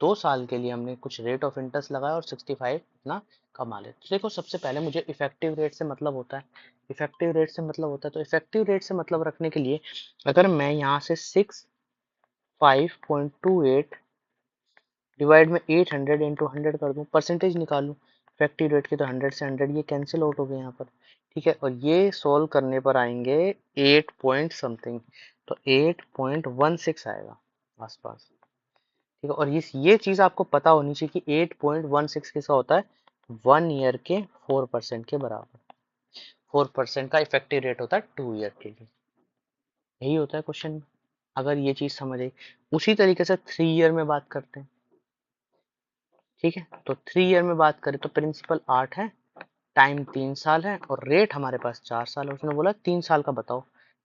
2 साल के लिए हमने कुछ रेट ऑफ इंटरेस्ट लगाया और 65 इतना कमा ले। तो देखो सबसे पहले मुझे इफेक्टिव रेट से मतलब होता है, इफेक्टिव रेट से मतलब होता है, तो इफेक्टिव रेट से मतलब रखने के लिए अगर मैं यहाँ से 65.28 डिवाइड में 800 इंटू 100 कर दूं, परसेंटेज निकालूं इफेक्टिव रेट की, तो 100 से 100 ये कैंसिल आउट हो गए यहाँ पर, ठीक है। और ये सोल्व करने पर आएंगे 8 पॉइंट समथिंग, तो 8.16 आएगा आसपास, ठीक है। और ये चीज आपको पता होनी चाहिए कि 8.16 किसका होता है, 1 ईयर के 4% के बराबर। 4% का इफेक्टिव रेट होता है 2 ईयर के लिए, यही होता है क्वेश्चन में। अगर ये चीज समझ आई, उसी तरीके से 3 ईयर में बात करते हैं, ठीक है। तो 3 ईयर में बात करें तो प्रिंसिपल 8 है, टाइम 3 साल है, और रेट हमारे पास 4 साल है। उसने बोला 3 साल का बताओ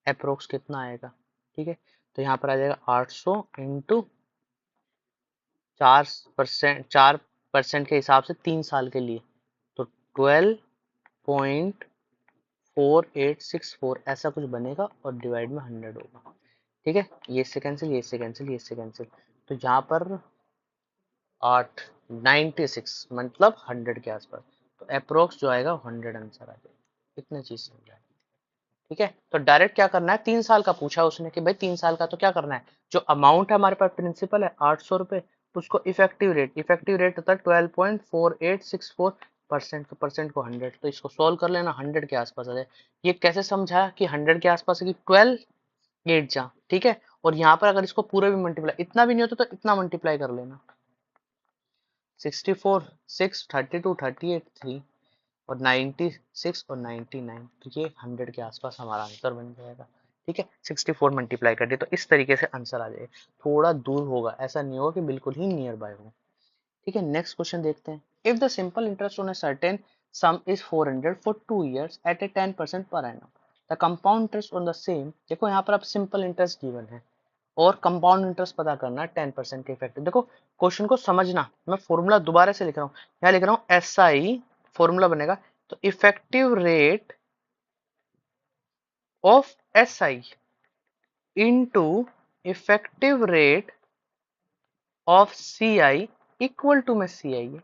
अप्रोक्स कितना आएगा, ठीक है। तो यहाँ पर आ जाएगा 800 इंटू 4%, 4 परसेंट के हिसाब से 3 साल के लिए, तो 12.4864 ऐसा कुछ बनेगा और डिवाइड में 100 होगा। ठीक है, ये इससे कैंसिल, ये इससे कैंसिल, ये इससे कैंसिल, तो यहाँ पर 96 मतलब 100 के आसपास, तो अप्रोक्स जो आएगा 100 आंसर आ जाएगा। इतने चीज समझ आएगी। ठीक है, तो डायरेक्ट क्या करना है, 3 साल का पूछा उसने कि भाई 3 साल का, तो क्या करना है, जो अमाउंट है हमारे पास प्रिंसिपल है 800 रुपए, उसको इफेक्टिव रेट होता है 12.4864%, तो परसेंट को 100, तो इसको सॉल्व कर लेना, 100 के आसपास आ जाए। ये कैसे समझा कि 100 के आसपास है कि 12 8 जा, ठीक है, और यहाँ पर अगर इसको पूरा भी मल्टीप्लाई, इतना भी नहीं होता तो इतना मल्टीप्लाई कर लेना, 64 6 32 38 3 और 96 और 99, तो ये 100 के आसपास हमारा आंसर बन जाएगा। ठीक है, 64 मल्टीप्लाई कर दिए तो इस तरीके से आंसर आ जाएगा। थोड़ा दूर होगा, ऐसा नहीं होगा कि बिल्कुल ही नियर बाय हो। ठीक है, नेक्स्ट क्वेश्चन देखते हैं। If the simple interest on a certain sum is 400 for 2 years at a 10% per annum, the compound interest on the same, देखो यहाँ पर अब सिंपल इंटरेस्ट गिवन है और कंपाउंड इंटरेस्ट पता करना है 10% के इफेक्टिव। देखो क्वेश्चन को समझना, मैं फॉर्मूला दोबारा से लिख रहा हूँ, यहाँ लिख रहा हूँ एस आई, फॉर्मूला बनेगा तो effective rate of S I into effective rate of C I equal to में सी आई है।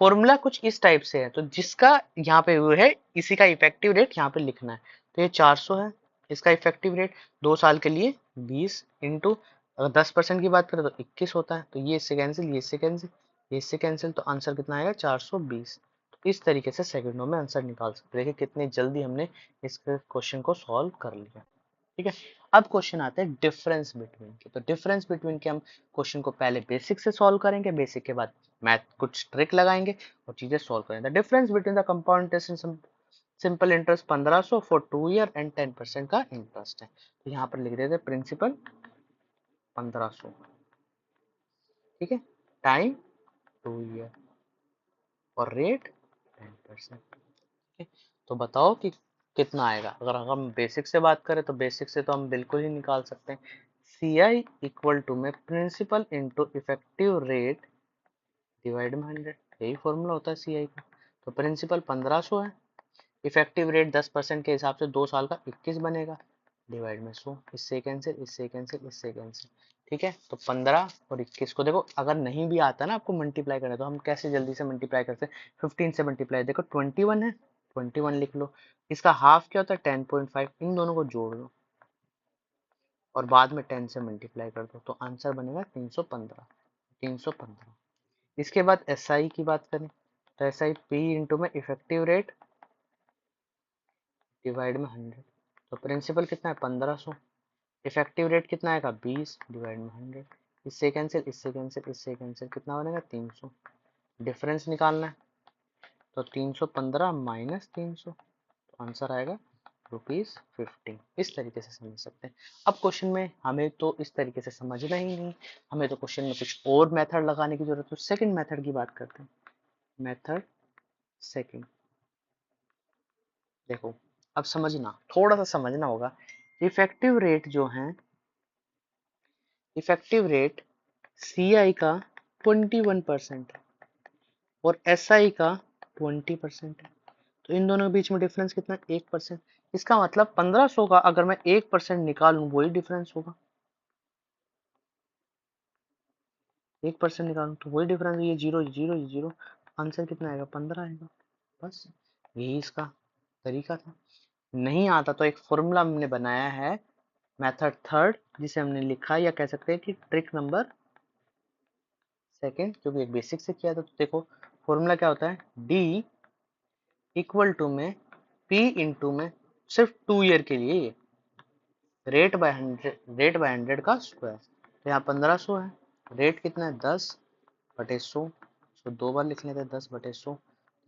फॉर्मूला कुछ इस टाइप से है, तो जिसका यहाँ पे वो है इसी का इफेक्टिव रेट यहाँ पे लिखना है, तो ये 400 है, इसका इफेक्टिव रेट 2 साल के लिए 20 इंटू, अगर 10% की बात करें तो 21 होता है, तो ये इससे कैंसिल, ये इससे कैंसिल, ये इससे कैंसिल, तो आंसर कितना आएगा 420। तो इस तरीके से सेकंडों में आंसर निकाल सकते हैं। देखिए कितनी जल्दी हमने इस क्वेश्चन को सॉल्व कर लिया। ठीक है, अब क्वेश्चन आते हैं डिफरेंस बिटवीन के, तो डिफरेंस बिटवीन के हम क्वेश्चन को पहले बेसिक से सॉल्व करेंगे, बेसिक के बाद मैथ कुछ ट्रिक लगाएंगे और चीजें सॉल्व करेंगे। The difference between the compound interest and simple interest 1500 for 2 year and 10% का इंटरेस्ट है, तो यहाँ पर लिख देते प्रिंसिपल 1500, ठीक है, टाइम 2 ईयर और रेट 10%। तो बताओ कि कितना आएगा। अगर हम बेसिक से बात करें तो बेसिक से तो हम बिल्कुल ही निकाल सकते हैं, सी आई इक्वल टू में principal into effective rate divide में 100, यही फॉर्मूला होता है सी आई का। तो प्रिंसिपल 1500 है, इफेक्टिव रेट 10% के हिसाब से 2 साल का 21 बनेगा, डिवाइड में 100, इससे कैंसिल, इससे कैंसिल, इससे कैंसिल। ठीक है, तो 15 और 21 को देखो, अगर नहीं भी आता ना आपको मल्टीप्लाई करना तो हम कैसे जल्दी से मल्टीप्लाई करते हैं, 15 से मल्टीप्लाई, देखो 21 है, 21 लिख लो, इसका हाफ क्या होता है 10.5, इन दोनों को जोड़ दो और बाद में 10 से मल्टीप्लाई कर दो, तो आंसर बनेगा 315, 315। इसके बाद एस आई की बात करें तो एस आई पी इंटू में इफेक्टिव रेट डिवाइड में 100, तो प्रिंसिपल कितना है 1500, इफेक्टिव रेट कितना आएगा 20 डिवाइड में 100, इससे कैंसिल, इससे कैंसिल, इससे कैंसिल, कितना बनेगा 300, डिफरेंस निकालना है, तो 315 माइनस 300, तो आंसर आएगा ₹15। इस तरीके से समझ सकते हैं। अब क्वेश्चन में हमें तो इस तरीके से समझना ही नहीं, हमें तो क्वेश्चन में कुछ और मेथड लगाने की जरूरत है, तो सेकंड मेथड की बात करते हैं। मेथड सेकंड, देखो अब समझना, थोड़ा सा समझना होगा। इफेक्टिव रेट जो है, इफेक्टिव रेट सी आई का 21% है और एस आई का 20% है, तो इन दोनों के बीच में डिफरेंस कितना है 1%। इसका मतलब 1500 का अगर मैं 1% निकालूं वही डिफरेंस होगा, 1% निकालूं तो वही डिफरेंस, ये जीरो जीरो जीरो, आंसर कितना आएगा 15 आएगा। बस यही इसका तरीका था। नहीं आता तो एक फॉर्मूला हमने बनाया है, मेथड थर्ड, जिसे हमने लिखा या कह सकते हैं कि ट्रिक नंबर सेकंड, जो कि एक बेसिक से किया था। तो देखो फॉर्मूला क्या होता है, डी इक्वल टू में पी इंटू में सिर्फ 2 ईयर के लिए ये रेट बाय 100 का स्क्वायर, तो यहाँ 1500 है, रेट कितना है 10/100, इसको 2 बार लिख लेते हैं 10/100,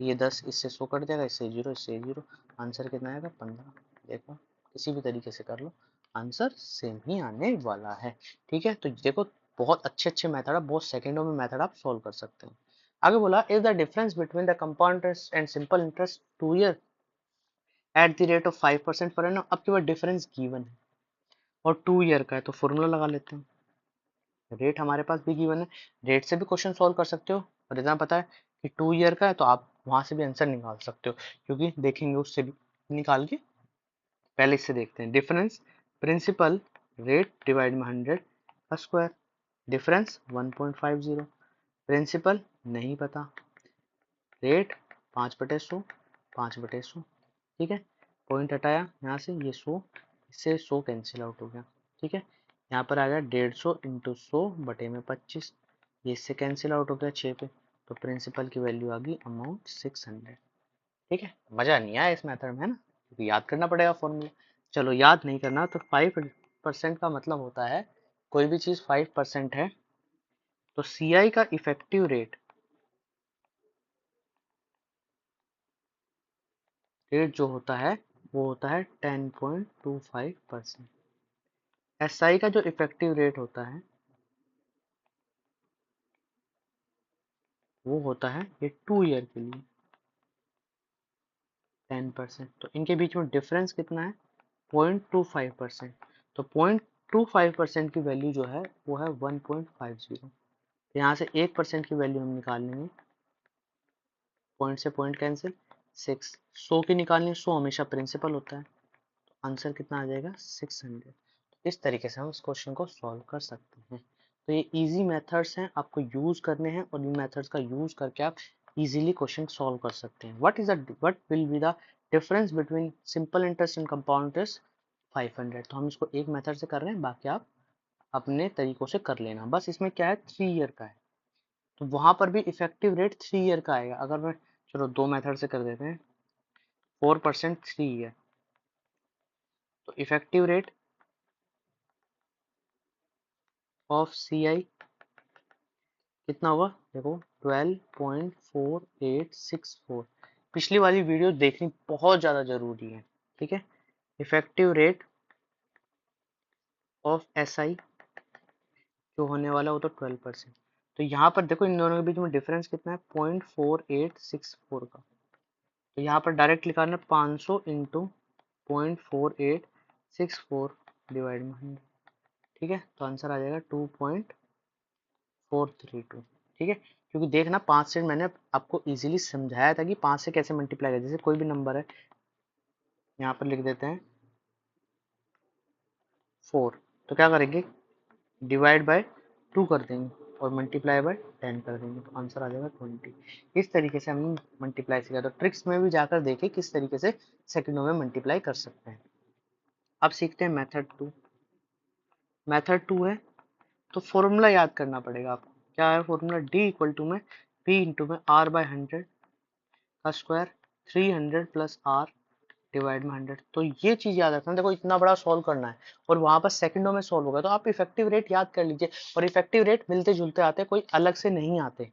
ये 10 इससे 100 कट जाएगा, इससे 0, इससे 0, आंसर कितना आएगा 15। देखो किसी भी तरीके से कर लो, आंसर सेम ही आने वाला है। ठीक है, तो देखो बहुत अच्छे अच्छे मेथड है, बहुत सेकंडों में मेथड आप सोल्व कर सकते हैं। आगे बोला if the difference between the compound interest and simple interest 2 year at the rate of 5% per annum, अब के बाद डिफरेंस गिवन है और 2 ईयर का है, तो फॉर्मूला लगा लेते हैं। रेट हमारे पास भी गिवन है, रेट से भी क्वेश्चन सॉल्व कर सकते हो, और इतना पता है कि 2 ईयर का है, तो आप वहां से भी आंसर निकाल सकते हो, क्योंकि देखेंगे उससे भी निकाल के। पहले इससे देखते हैं डिफरेंस, प्रिंसिपल रेट डिवाइड में 100 का स्क्वायर, डिफरेंस 1.50, प्रिंसिपल नहीं पता, रेट 5/100, 5/100, ठीक है। पॉइंट हटाया यहाँ से, ये 100, इससे 100 कैंसिल आउट हो गया, ठीक है। यहाँ पर आ गया 150 इंटू 100/25, ये इससे कैंसिल आउट हो गया 6 पे, तो प्रिंसिपल की वैल्यू आ गई अमाउंट 600, ठीक है। मजा नहीं आया इस मेथड में, है ना, क्योंकि याद करना पड़ेगा फॉर्मूला। चलो याद नहीं करना, तो 5% का मतलब होता है कोई भी चीज 5% है तो CI का इफेक्टिव रेट जो होता है वो होता है 10.25%। SI का जो इफेक्टिव रेट होता है वो होता है ये 2 ईयर के लिए 10%। तो इनके बीच में डिफरेंस कितना है, 0.25%। तो 0.25% की वैल्यू जो है वो है 1.50। तो यहाँ से 1% की वैल्यू हम निकाल लेंगे, पॉइंट से पॉइंट कैंसिल, 6, 100 की निकालनी, 100 हमेशा प्रिंसिपल होता है, तो आंसर कितना आ जाएगा 600। इस तरीके से हम इस क्वेश्चन को सॉल्व कर सकते हैं। तो ये इजी मेथड्स हैं, आपको यूज करने हैं, और इन मेथड्स का यूज करके आप इजीली क्वेश्चन सॉल्व कर सकते हैं। What will be the difference between simple interest and compound interest 500। तो हम इसको एक मेथड से कर रहे हैं, बाकी आप अपने तरीकों से कर लेना। बस इसमें क्या है, 3 ईयर का है, तो वहां पर भी इफेक्टिव रेट 3 ईयर का आएगा। अगर मैं, चलो दो मेथड से कर देते हैं, 4% 3 ईयर, तो इफेक्टिव रेट ऑफ CI कितना होगा, देखो 12.4864। पिछली वाली वीडियो देखनी बहुत ज़्यादा ज़रूरी है, ठीक है। इफेक्टिव रेट ऑफ SI जो होने वाला वो तो 12%। तो यहाँ पर देखो इन दोनों के बीच में डिफरेंस कितना है, 0.4864 का। तो यहाँ पर डायरेक्ट निकालना 500 इंटू 0.4864 डिवाइड में 100, ठीक है। तो आंसर आ जाएगा 2.432, ठीक है। क्योंकि देखना 5 से मैंने आपको इजीली समझाया था कि 5 से कैसे मल्टीप्लाई करें। जैसे कोई भी नंबर है, यहाँ पर लिख देते हैं 4, तो क्या करेंगे, डिवाइड बाय 2 कर देंगे और मल्टीप्लाई बाय 10 कर देंगे, तो आंसर आ जाएगा 20। इस तरीके से हम मल्टीप्लाई सीखा। तो ट्रिक्स में भी जाकर देखें किस तरीके से सेकंडों में मल्टीप्लाई कर सकते हैं। अब सीखते हैं मेथड 2 है, तो फॉर्मूला याद करना पड़ेगा आपको। क्या है फॉर्मूला, D इक्वल टू में P इंटू में R/100 का स्क्वायर, 300 प्लस R डिवाइड में 100। तो ये चीज याद रखना, देखो इतना बड़ा सॉल्व करना है और वहां पर सेकंडों में सॉल्व होगा, तो आप इफेक्टिव रेट याद कर लीजिए। और इफेक्टिव रेट मिलते जुलते आते, कोई अलग से नहीं आते।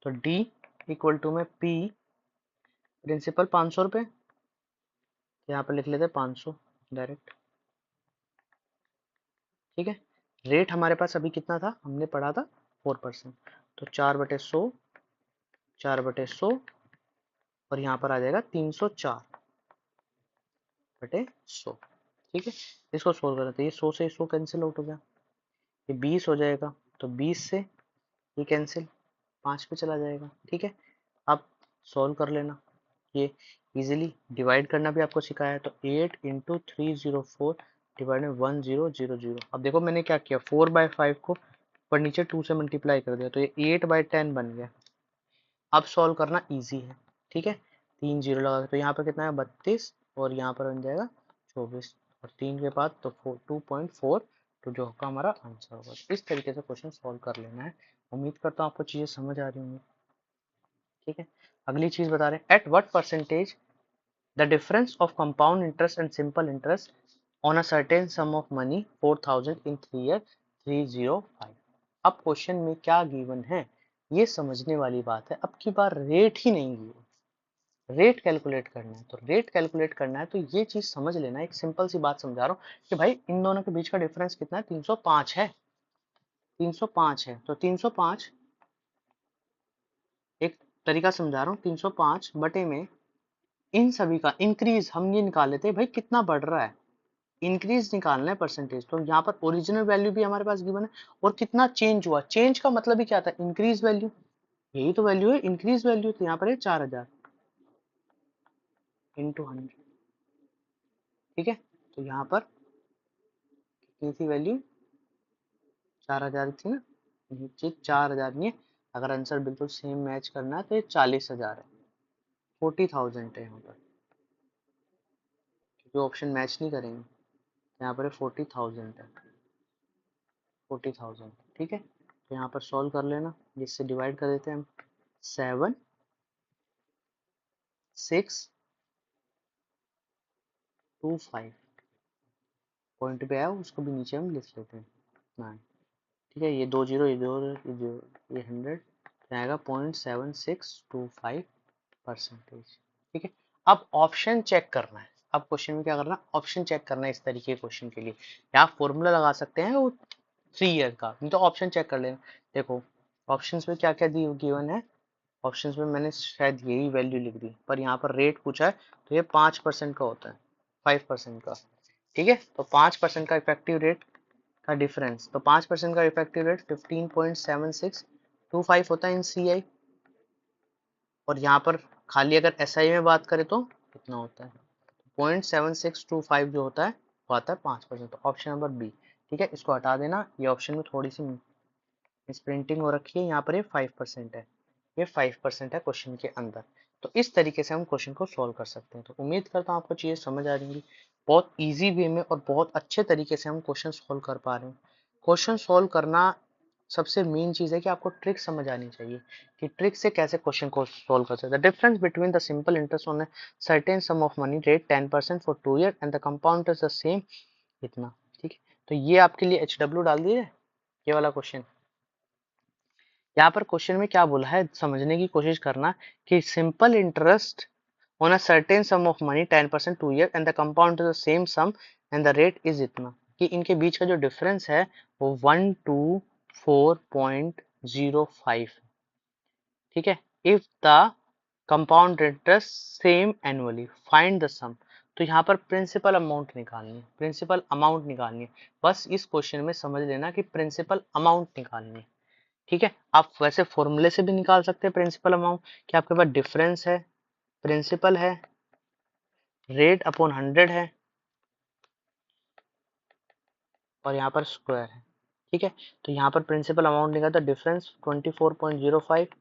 तो D इक्वल टू में P, प्रिंसिपल 500 रुपये, यहाँ पर लिख लेते 500 डायरेक्ट, ठीक है। रेट हमारे पास अभी कितना था, हमने पढ़ा था 4%, तो 4/100, 4/100, और यहाँ पर आ जाएगा 304/100, ठीक है। इसको सोल्व करें तो ये 100 से 100 कैंसिल आउट हो गया, ये 20 हो जाएगा, तो 20 से ये कैंसिल 5 पे चला जाएगा, ठीक है। अब सॉल्व कर लेना, ये इजीली डिवाइड करना भी आपको सिखाया है। तो 8 इंटू 304 डिवाइड में 1000। अब देखो मैंने क्या किया, 4/5 को पर नीचे 2 से मल्टीप्लाई कर दिया, तो ये 8/10 बन गया। अब सॉल्व करना इजी है, ठीक है। 3 जीरो लगा, तो यहाँ पर कितना है 32, और यहाँ पर बन जाएगा 24, और 3 के बाद तो 2.4, तो जो होगा हमारा आंसर होगा। इस तरीके से क्वेश्चन सॉल्व कर लेना है। उम्मीद करता हूँ आपको चीजें समझ आ रही होंगी, ठीक है। अगली चीज बता रहे हैं, at what percentage the difference of compound interest and simple interest on a certain sum of money 4000 in 3 year 305। अब क्वेश्चन में क्या गिवन है ये समझने वाली बात है। अब की बार रेट ही नहीं गिवन, रेट कैलकुलेट करना है। तो रेट कैलकुलेट करना है, तो ये चीज समझ लेना। एक सिंपल सी बात समझा रहा हूँ कि भाई इन दोनों के बीच का डिफरेंस कितना है, 305 है, 305 है। तो 305, एक तरीका समझा रहा हूँ, 305 बटे में इन सभी का इंक्रीज हम ये निकाल लेते हैं, भाई कितना बढ़ रहा है, इंक्रीज निकालना है परसेंटेज। तो यहाँ पर ओरिजिनल वैल्यू भी हमारे पास गिवन है, और कितना चेंज हुआ, चेंज का मतलब ही क्या था, इंक्रीज वैल्यू। यही तो वैल्यू है, इंक्रीज वैल्यू। तो यहाँ पर है 4000 इंटू 100। ठीक है, तो यहाँ पर कितनी थी वैल्यू? 4000 थी ना, नीचे 4000 नहीं है। अगर आंसर बिल्कुल सेम मैच करना है तो ये 40,000 है, 40,000 है यहाँ पर, क्योंकि ऑप्शन मैच नहीं करेंगे। यहाँ पर 40,000 है, 40,000। ठीक है, तो यहाँ पर सॉल्व कर लेना, जिससे डिवाइड कर देते हैं हम। 7 6 2 5 पॉइंट पे आया, उसको भी नीचे हम लिख लेते हैं 9। ठीक है, ये 20, ये 2, ये 100 आएगा 0.7625%। ठीक है, अब ऑप्शन चेक करना है। अब क्वेश्चन में क्या करना है, ऑप्शन चेक करना है। इस तरीके के क्वेश्चन के लिए आप फॉर्मूला लगा सकते हैं वो 3 ईयर का, नहीं तो ऑप्शन चेक कर लेना। देखो ऑप्शंस में क्या क्या गिवन है, ऑप्शंस में मैंने शायद यही वैल्यू लिख दी, पर यहाँ पर रेट पूछा है तो ये 5% का होता है, 5% का। ठीक है, तो 5% का इफेक्टिव रेट का डिफरेंस, तो 5% का इफेक्टिव रेट 15.7625 होता है इन CI। और यहाँ पर खाली अगर SI में बात करें तो कितना होता है, 0.7625 जो होता है वो आता है 5%। तो ऑप्शन नंबर बी। ठीक है, इसको हटा देना, ये ऑप्शन में थोड़ी सी मिसप्रिंटिंग हो रखी है, यहाँ पर ये 5% है, ये 5% है क्वेश्चन के अंदर। तो इस तरीके से हम क्वेश्चन को सॉल्व कर सकते हैं। तो उम्मीद करता हूँ आपको चीज़ें समझ आ रही। बहुत इजी वे में और बहुत अच्छे तरीके से हम क्वेश्चन सॉल्व कर पा रहे हैं। क्वेश्चन सॉल्व करना सबसे मेन चीज़ है कि आपको ट्रिक समझ आनी चाहिए कि ट्रिक से कैसे क्वेश्चन को सॉल्व कर सकते हैं। The difference between the simple interest on a certain sum of money rate 10% for 2 year and the compound is the same, इतना। ठीक है, तो ये आपके लिए HW डाल दिए, ये वाला क्वेश्चन। यहाँ पर क्वेश्चन में क्या बोला है समझने की कोशिश करना कि simple interest on a certain sum of money 10% 2 year and the compound is the same sum and the rate is इतना, कि इनके बीच का जो डिफरेंस है वो 124.05। ठीक है, if the compound interest same annually find the sum. तो यहाँ पर प्रिंसिपल अमाउंट निकालनी है, प्रिंसिपल अमाउंट निकालनी है। बस इस क्वेश्चन में समझ लेना कि प्रिंसिपल अमाउंट निकालनी है। ठीक है, आप वैसे फॉर्मूले से भी निकाल सकते हैं प्रिंसिपल अमाउंट, कि आपके पास डिफरेंस है, प्रिंसिपल है, रेट अपॉन 100 है, और यहाँ पर स्क्वायर है। ठीक है, तो यहाँ पर प्रिंसिपल अमाउंट निकाला तो डिफरेंस 24.05,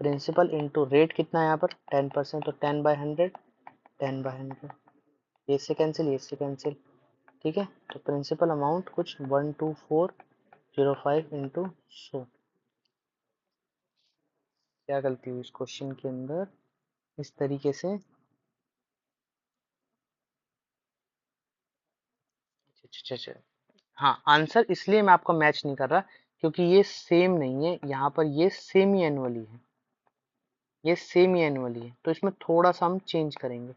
प्रिंसिपल इंटू रेट कितना है यहाँ पर 10%, तो 10/100, 10/100, ये से कैंसिल, ये से कैंसिल। ठीक है, तो प्रिंसिपल अमाउंट कुछ 12405 इंटू 100। क्या गलती हुई इस क्वेश्चन के अंदर, इस तरीके से। अच्छा अच्छा, हाँ, आंसर इसलिए मैं आपको मैच नहीं कर रहा क्योंकि ये सेम नहीं है, यहाँ पर ये सेमी एनुअली है, ये सेमी एनुअली है, तो इसमें थोड़ा सा हम चेंज करेंगे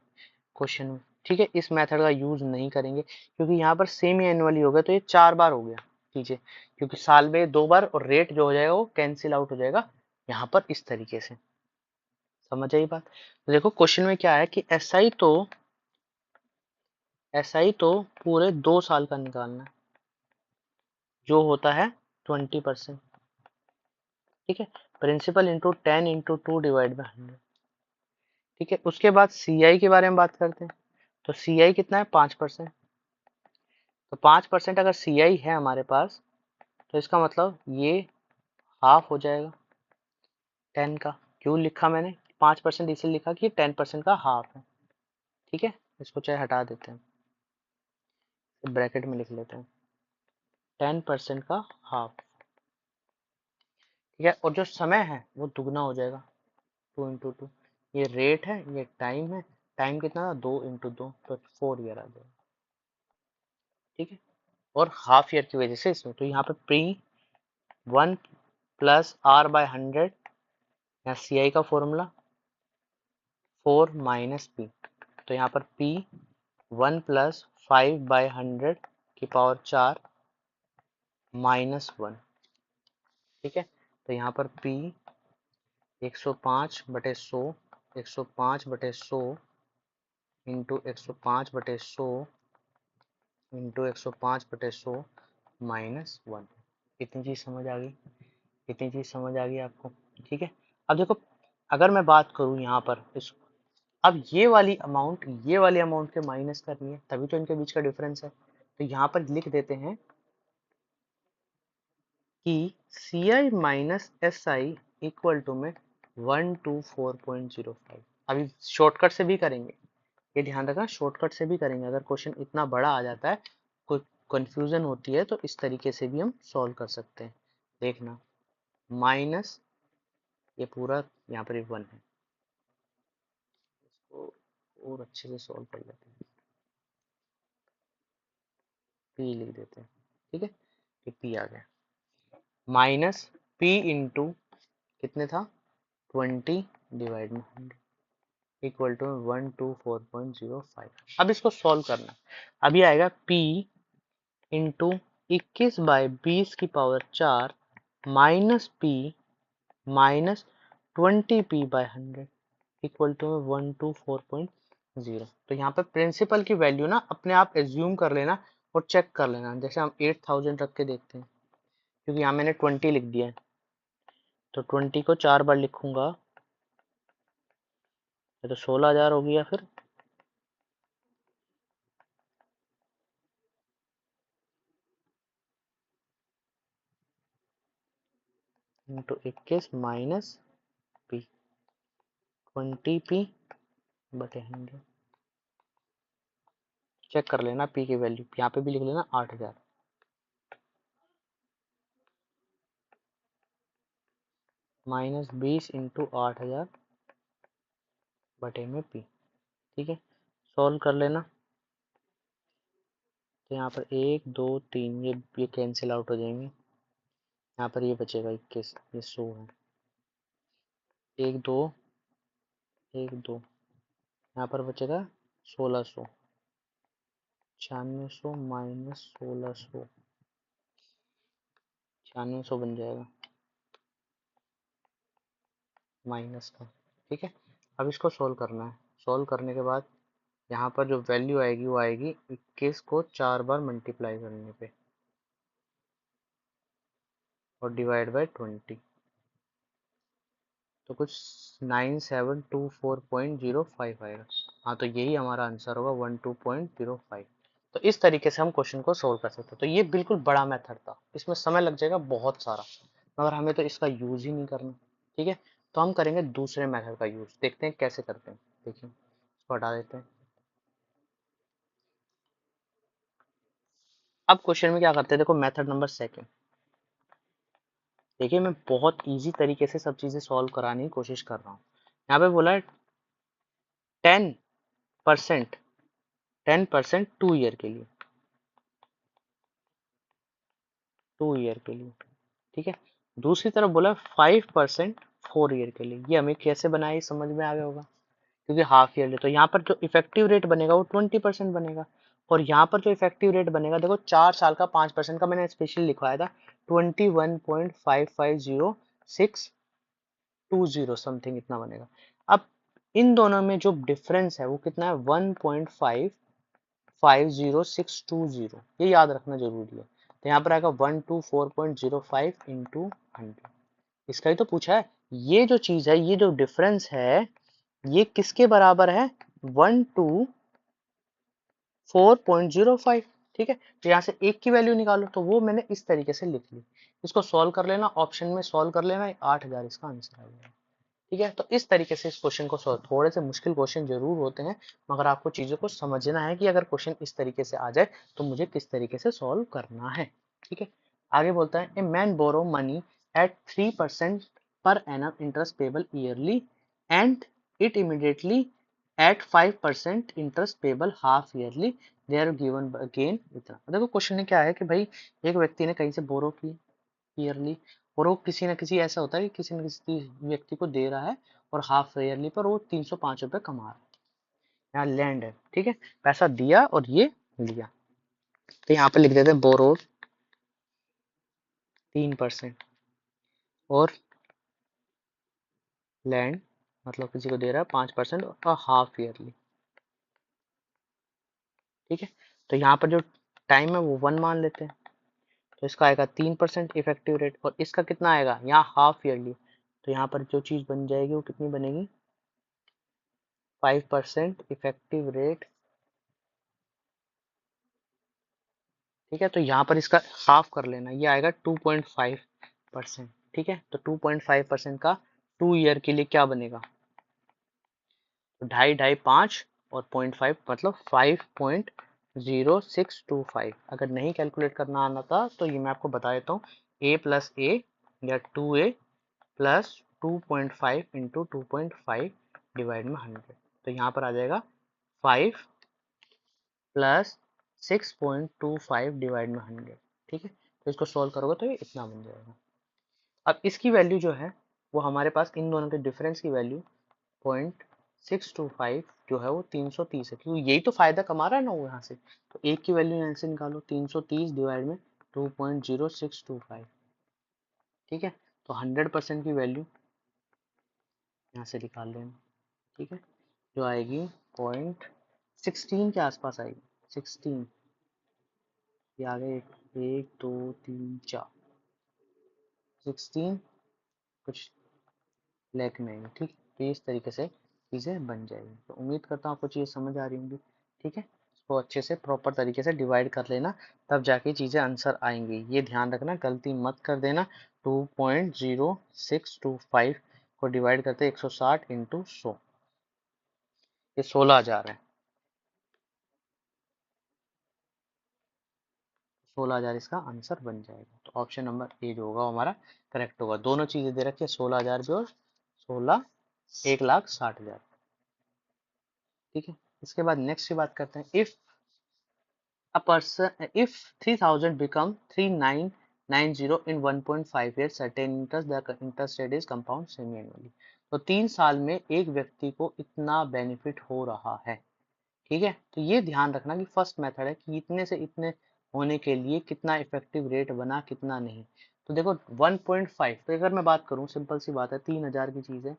क्वेश्चन में। ठीक है, इस मेथड का यूज नहीं करेंगे क्योंकि यहाँ पर सेमी एनुअली हो गया, तो ये 4 बार हो गया नीचे, क्योंकि साल में 2 बार, और रेट जो हो जाएगा वो कैंसिल आउट हो जाएगा यहाँ पर इस तरीके से। समझ आई बात? तो देखो क्वेश्चन में क्या है कि SI तो पूरे 2 साल का निकालना है, जो होता है 20%। ठीक है, principal into 10 into 2 divide by 100। ठीक है, उसके बाद CI के बारे में बात करते हैं। तो CI कितना है 5%। तो 5% अगर CI है हमारे पास, तो इसका मतलब ये हाफ हो जाएगा 10 का। क्यों लिखा मैंने 5%, इसलिए लिखा कि 10% का हाफ है। ठीक है, इसको चाहे हटा देते हैं, ब्रैकेट में लिख लेते हैं 10% का हाफ। ठीक है, और जो समय है वो दुगना हो जाएगा, 2 इंटू 2। ये रेट है, ये टाइम है, टाइम कितना था 2 इंटू 2, तो 4 ईयर आ जाएगा। ठीक है, और हाफ ईयर की वजह से इसमें, तो यहाँ पे P1 प्लस R/100 या CI का फॉर्मूला 4 माइनस P, तो यहाँ पर P1 प्लस 5/100 की पावर 4 माइनस 1। ठीक है, तो यहाँ पर P 105/100, 105/100 इंटू 105/100 इंटू 105/100 -1। इतनी चीज समझ आ गई, इतनी चीज समझ आ गई आपको। ठीक है, अब देखो, अगर मैं बात करूं यहाँ पर इस, अब ये वाली अमाउंट के माइनस करनी है, तभी तो इनके बीच का डिफरेंस है। तो यहाँ पर लिख देते हैं कि C I minus S I equal to में 124.05। अभी शॉर्टकट से भी करेंगे, ये ध्यान रखना, शॉर्टकट से भी करेंगे। अगर क्वेश्चन इतना बड़ा आ जाता है, कोई कंफ्यूजन होती है, तो इस तरीके से भी हम सॉल्व कर सकते हैं। देखना, माइनस ये पूरा यहाँ पर 1 है, इसको और अच्छे से सॉल्व कर लेते हैं। पी लिख देते हैं, ठीक है, ये पी आ गया। माइनस पी इंटू कितने था 20 डिवाइड में 100 इक्वल टू 124.05। अब इसको सॉल्व करना, अभी आएगा पी इंटू 21/20 की power 4 minus P minus 20p/100 equal to 124.0। तो यहाँ पे प्रिंसिपल की वैल्यू ना अपने आप एज्यूम कर लेना और चेक कर लेना। जैसे हम 8000 रख के देखते हैं, क्योंकि यहाँ मैंने 20 लिख दिया है, तो 20 को 4 बार लिखूंगा, ये तो 16000 हो गया। फिर into 21 minus P 20p/100। Check कर लेना पी की वैल्यू, यहाँ पे भी लिख लेना 8000 माइनस 20 इंटू 8000 बटे में पी। ठीक है, सॉल्व कर लेना। तो यहाँ पर 1 2 3 ये कैंसिल आउट हो जाएंगे। यहाँ पर ये बचेगा 21, ये 100 है। 1 2 1 2, यहाँ पर बचेगा 1600, 9600 माइनस 1600, 9600 बन जाएगा माइनस का। ठीक है, अब इसको सोल्व करना है। सोल्व करने के बाद यहाँ पर जो वैल्यू आएगी वो आएगी 21 को 4 बार मल्टीप्लाई करने पे और डिवाइड बाय 20, तो कुछ 9724.05 आएगा। हाँ, तो यही हमारा आंसर होगा 12.05। तो इस तरीके से हम क्वेश्चन को सोल्व कर सकते हैं। तो ये बिल्कुल बड़ा मेथड था, इसमें समय लग जाएगा बहुत सारा, मगर हमें तो इसका यूज ही नहीं करना। ठीक है, तो हम करेंगे दूसरे मेथड का यूज, देखते हैं कैसे करते हैं। देखिए, इसको हटा देते हैं। अब क्वेश्चन में क्या करते हैं, देखो मेथड नंबर सेकंड। देखिए, मैं बहुत इजी तरीके से सब चीजें सॉल्व कराने की कोशिश कर रहा हूँ। यहाँ पे बोला है 10%, 10% 2 ईयर के लिए, 2 ईयर के लिए। ठीक है, दूसरी तरफ बोला 5% 4 ईयर के लिए। ये हमें कैसे बनाए समझ में आ गया होगा, क्योंकि हाफ ईयरली। तो यहाँ पर जो इफेक्टिव रेट बनेगा वो 20% बनेगा, और यहाँ पर जो इफेक्टिव रेट बनेगा, देखो 4 साल का 5% का मैंने स्पेशली लिखवाया था, 21.550620 समथिंग इतना बनेगा। अब इन दोनों में जो डिफरेंस है वो कितना है, 1.550620, ये याद रखना जरूरी है। तो यहाँ पर आएगा 124.05 इंटू 100, इसका ही तो पूछा है। ये जो चीज है, ये जो डिफरेंस है, ये किसके बराबर है, 124.05। ठीक है, तो यहाँ से एक की वैल्यू निकालो, तो वो मैंने इस तरीके से लिख ली। इसको सॉल्व कर लेना, ऑप्शन में सॉल्व कर लेना, 8000 इसका आंसर आ जाएगा। ठीक है, तो इस तरीके से इस क्वेश्चन को सॉल्व, थोड़े से मुश्किल क्वेश्चन जरूर होते हैं, मगर आपको चीजों को समझना है कि अगर क्वेश्चन इस तरीके से आ जाए तो मुझे किस तरीके से सॉल्व करना है। ठीक है, आगे बोलता है, a man borrow money at 3% per annum interest payable yearly and it immediately at 5% interest payable half yearly, they are given again इतना। देखो क्वेश्चन में क्या है कि भाई एक व्यक्ति ने कहीं से बोरो की ईयरली, और वो किसी न किसी ऐसा होता है कि किसी न किसी व्यक्ति को दे रहा है, और हाफ ईयरली पर वो 305 रुपये कमा रहा है। यहाँ लैंड है, ठीक है, पैसा दिया और ये लिया। तो यहाँ पे लिख देते हैं बोरोड 3% और लैंड मतलब किसी को दे रहा है 5% और हाफ ईयरली। ठीक है, तो यहाँ पर जो टाइम है वो 1 मान लेते हैं, तो इसका आएगा 3% इफेक्टिव रेट, और इसका कितना आएगा यहाँ हाफ ईयरली, तो यहाँ पर जो चीज बन जाएगी वो कितनी बनेगी, 5% इफेक्टिव रेट। ठीक है, तो यहाँ पर इसका हाफ कर लेना, ये आएगा 2.5%। ठीक है, तो 2.5% का 2 ईयर के लिए क्या बनेगा, तो ढाई ढाई 5 और 0.5 मतलब 5.0625। अगर नहीं कैलकुलेट करना आना था तो ये मैं आपको बता देता हूँ, a प्लस ए या 2a प्लस 2.5 इंटू 2.5 डिवाइड में 100। तो यहाँ पर आ जाएगा 5 प्लस 6.25 डिवाइड में 100। ठीक है, तो इसको सॉल्व करोगे तो ये इतना बन जाएगा। अब इसकी वैल्यू जो है वो हमारे पास इन दोनों के डिफरेंस की वैल्यू 0.625 जो है वो 330 है, क्योंकि यही तो फायदा कमा रहा है ना वो यहाँ से। तो एक की वैल्यू यहाँ से निकालो, 330 डिवाइड में 2.0625। ठीक है, तो 100% की वैल्यू यहाँ से निकाल लेना। ठीक है, जो आएगी 0.16 के आसपास आएगी, 16। ये आ गए 1 2 3 4, 16 कुछ लैक में आएंगे। ठीक, तो इस तरीके से चीज़ें बन जाएगी। तो उम्मीद करता हूँ आपको चीज़ें समझ आ रही होंगी। ठीक है, इसको अच्छे से प्रॉपर तरीके से डिवाइड कर लेना, तब जाके चीज़ें आंसर आएंगी। ये ध्यान रखना, गलती मत कर देना। 2.0625 को डिवाइड करते 160 इंटू 100, ये 16,000 है। 16,000 इसका आंसर बन जाएगा। तो ऑप्शन नंबर ए जो होगा हमारा करेक्ट होगा। दोनों चीज़ें दे रखी है, 16,000 भी और 16, 1,60,000। ठीक है, इसके बाद नेक्स्ट की बात करते हैं। If a person, if 3000 become 3990 in 1.5 years, certain interest, the interest rate is compound semi annually। तो 3 साल में एक व्यक्ति को इतना बेनिफिट हो रहा है। ठीक है, तो ये ध्यान रखना कि फर्स्ट मेथड है कि इतने से इतने होने के लिए कितना इफेक्टिव रेट बना, कितना नहीं। तो देखो 1.5, तो अगर मैं बात करूं, सिंपल सी बात है, 3,000 की चीज है,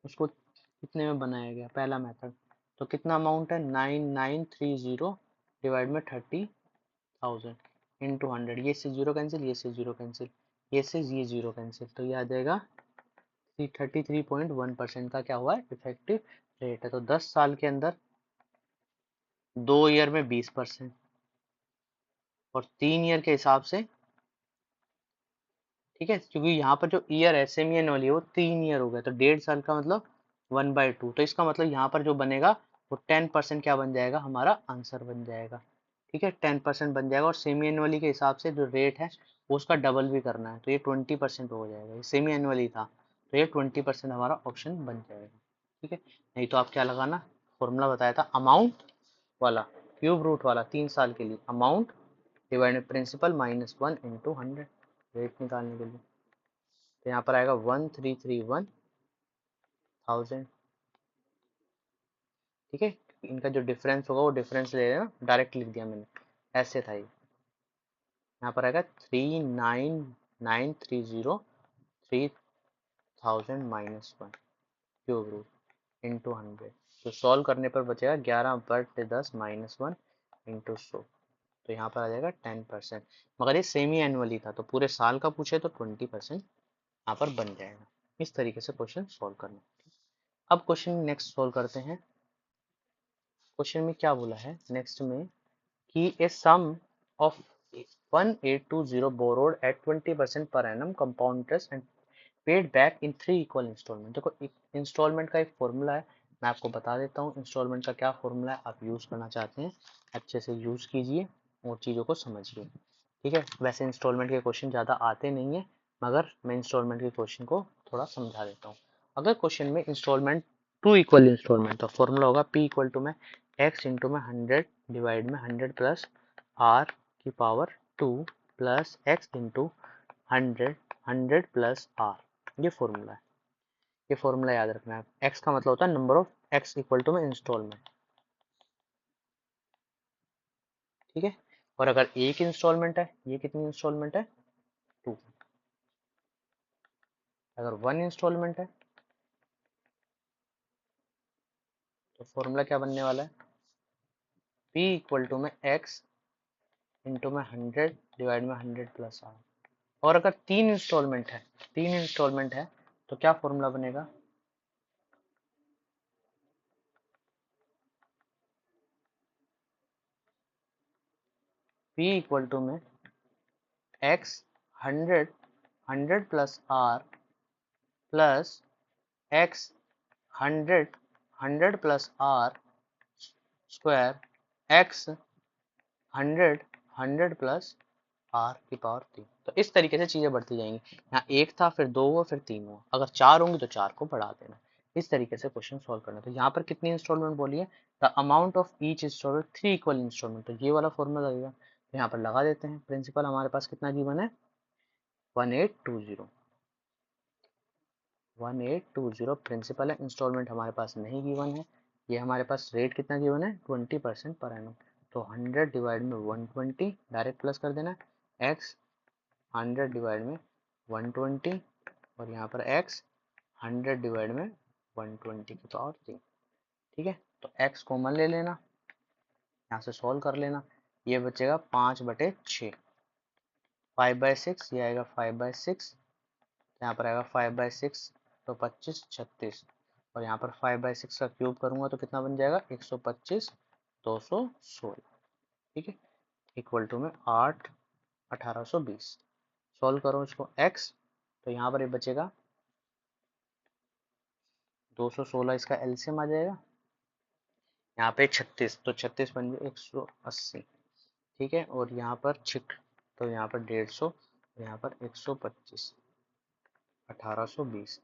उसको कितने में बनाया गया, पहला मेथड। तो कितना अमाउंट है, 9930 डिवाइड में 30,000 इंटू 100। ये से जीरो कैंसिल, ये से जीरो कैंसिल, ये से ये जीरो कैंसिल, तो ये आ जाएगा 33.1% का क्या हुआ है, इफेक्टिव रेट है। तो 10 साल के अंदर 2 ईयर में 20%, और 3 ईयर के हिसाब से, ठीक है, क्योंकि यहाँ पर जो ईयर है सेमी एनुअल है वो 3 ईयर हो गया, तो 1.5 साल का मतलब 1/2। तो इसका मतलब यहाँ पर जो बनेगा वो 10% क्या बन जाएगा, हमारा आंसर बन जाएगा। ठीक है, 10% बन जाएगा, और सेमी एनुअली के हिसाब से जो रेट है वो उसका डबल भी करना है, तो ये 20% हो जाएगा। ये सेमी एनुअली था तो ये 20% हमारा ऑप्शन बन जाएगा। ठीक है, नहीं तो आप क्या लगाना, फॉर्मूला बताया था अमाउंट वाला, क्यूब रूट वाला, 3 साल के लिए अमाउंट डिवाइड प्रिंसिपल -1 × 100 रेट निकालने के लिए। तो यहाँ पर आएगा 1331,000। ठीक है, इनका जो डिफरेंस होगा वो डिफरेंस ले लेना, डायरेक्ट लिख दिया मैंने, ऐसे था ये। यहाँ पर आएगा 39,930 -1 क्यूब रूट इंटू 100। तो सॉल्व करने पर बचेगा 11/10 -1 इंटू 100। तो यहाँ पर आ जाएगा 10%। मगर ये सेमी एनुअली था, तो पूरे साल का पूछे तो 20% यहाँ पर बन जाएगा। इस तरीके से क्वेश्चन सॉल्व करना। अब क्वेश्चन नेक्स्ट सॉल्व करते हैं। क्वेश्चन में क्या बोला है नेक्स्ट में, कि a sum of 1820 borrowed at 20% पर annum compound interest and paid back in 3 equal instalment. देखो इंस्टॉलमेंट का एक फॉर्मूला है, मैं आपको बता देता हूँ इंस्टॉलमेंट का क्या फॉर्मूला है। आप यूज करना चाहते हैं अच्छे से यूज कीजिए और चीज़ों को समझिए। ठीक है, वैसे इंस्टॉलमेंट के क्वेश्चन ज़्यादा आते नहीं है, मगर मैं इंस्टॉलमेंट के क्वेश्चन को थोड़ा समझा देता हूँ। अगर क्वेश्चन में इंस्टॉलमेंट 2 इक्वल इंस्टॉलमेंट, तो फॉर्मूला होगा P इक्वल टू में x इंटू में 100 डिवाइड में 100 प्लस r की power 2 plus x into 100 100 plus r। ये फॉर्मूला है, ये फॉर्मूला याद रखना है। x का मतलब होता है number of x equal to में इंस्टॉलमेंट। ठीक है, और अगर एक इंस्टॉलमेंट है, ये कितनी इंस्टॉलमेंट है, 2। अगर 1 इंस्टॉलमेंट है तो फॉर्मूला क्या बनने वाला है, p इक्वल टू में x इंटू में 100 डिवाइड में 100 प्लस r। और अगर 3 इंस्टॉलमेंट है, 3 इंस्टॉलमेंट है तो क्या फॉर्मूला बनेगा? P इक्वल टू में x 100 plus r plus x 100 plus r square x 100 plus r की पावर 3। तो इस तरीके से चीजें बढ़ती जाएंगी। यहाँ एक था, फिर दो हुआ, फिर तीन हुआ, अगर चार होंगी तो चार को बढ़ा देना। इस तरीके से क्वेश्चन सॉल्व करना। तो यहाँ पर कितनी इंस्टॉलमेंट बोली है? The amount of each installment 3 equal installment. तो ये वाला फॉर्मूला लगेगा। तो यहाँ पर लगा देते हैं। प्रिंसिपल हमारे पास कितना गिवन है? 1820। 1820 प्रिंसिपल है। इंस्टॉलमेंट हमारे पास नहीं गिवन है। ये हमारे पास रेट कितना गिवन है? 20% पर एनम। तो 100 डिवाइड में 120 डायरेक्ट प्लस कर देना। एक्स 100 डिवाइड में 120 और यहाँ पर x 100 डिवाइड में 120 की पावर 3। ठीक है, तो x कॉमन ले लेना, यहाँ से सॉल्व कर लेना। ये बचेगा 5/6। 5/6 ये आएगा 5/6, यहाँ पर आएगा 5/6 तो 25 36 और यहाँ पर 5/6 का क्यूब करूंगा तो कितना बन जाएगा? 125 216। ठीक है, इक्वल टू में 8 1820। सॉल्व करो इसको x, तो यहाँ पर ये बचेगा 216, इसका एलसीएम आ जाएगा। यहाँ पे 36 तो 36 बन गया 180। ठीक है, और यहाँ पर छिक तो यहाँ पर 150, यहाँ पर 125 1820।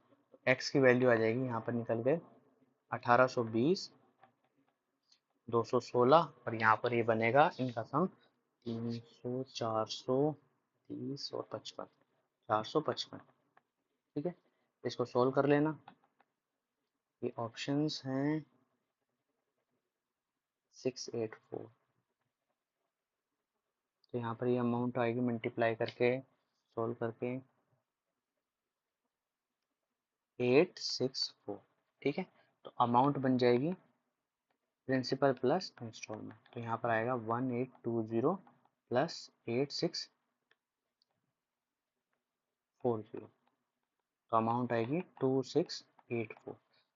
एक्स की वैल्यू आ जाएगी यहाँ पर निकल गए 1820 216 और यहाँ पर ये बनेगा इनका सम 300 430 और 55 455। ठीक है, इसको सोल्व कर लेना। ये ऑप्शंस हैं 684। तो यहाँ पर ये अमाउंट आएगी मल्टीप्लाई करके सोल्व करके 864। ठीक है, तो अमाउंट बन जाएगी प्रिंसिपल प्लस इंस्टॉलमेंट। तो यहाँ पर आएगा 1820 प्लस 8640। तो अमाउंट आएगी 2684।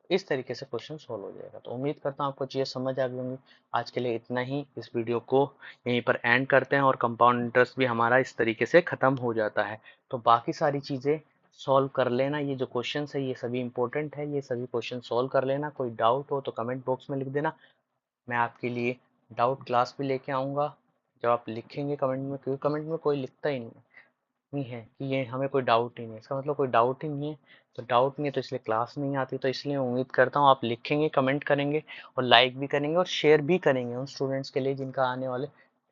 इस तरीके से क्वेश्चन सॉल्व हो जाएगा। तो उम्मीद करता हूँ आपको चीज़ें समझ आ गई होंगी। आज के लिए इतना ही। इस वीडियो को यहीं पर एंड करते हैं और कंपाउंड इंटरेस्ट भी हमारा इस तरीके से ख़त्म हो जाता है। तो बाकी सारी चीज़ें सॉल्व कर लेना। ये जो क्वेश्चन है ये सभी इंपॉर्टेंट है, ये सभी क्वेश्चन सॉल्व कर लेना। कोई डाउट हो तो कमेंट बॉक्स में लिख देना, मैं आपके लिए डाउट क्लास भी लेके आऊँगा। जब आप लिखेंगे कमेंट में, क्योंकि कमेंट में कोई लिखता ही नहीं है कि ये हमें कोई डाउट ही नहीं है, इसका मतलब कोई डाउट ही नहीं है। तो डाउट नहीं है तो इसलिए क्लास नहीं आती। तो इसलिए उम्मीद करता हूँ आप लिखेंगे, कमेंट करेंगे और लाइक भी करेंगे और शेयर भी करेंगे उन स्टूडेंट्स के लिए जिनका आने वाले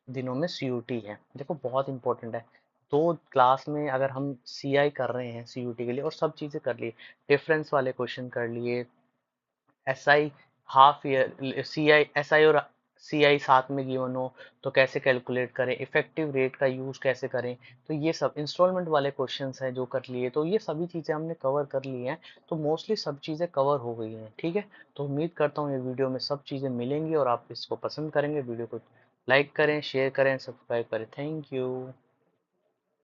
दिनों में सीयूटी है। देखो बहुत इंपॉर्टेंट है। दो क्लास में अगर हम सीआई कर रहे हैं सीयूटी के लिए और सब चीज़ें कर लिए, डिफरेंस वाले क्वेश्चन कर लिए, SI half year, CI SI और सीआई साथ में गिवन हो तो कैसे कैलकुलेट करें, इफेक्टिव रेट का यूज कैसे करें, तो ये सब इंस्टॉलमेंट वाले क्वेश्चंस हैं जो कर लिए। तो ये सभी चीज़ें हमने कवर कर ली हैं। तो मोस्टली सब चीज़ें कवर हो गई हैं। ठीक है, तो उम्मीद करता हूँ ये वीडियो में सब चीज़ें मिलेंगी और आप इसको पसंद करेंगे। वीडियो को लाइक करें, शेयर करें, सब्सक्राइब करें। Thank you.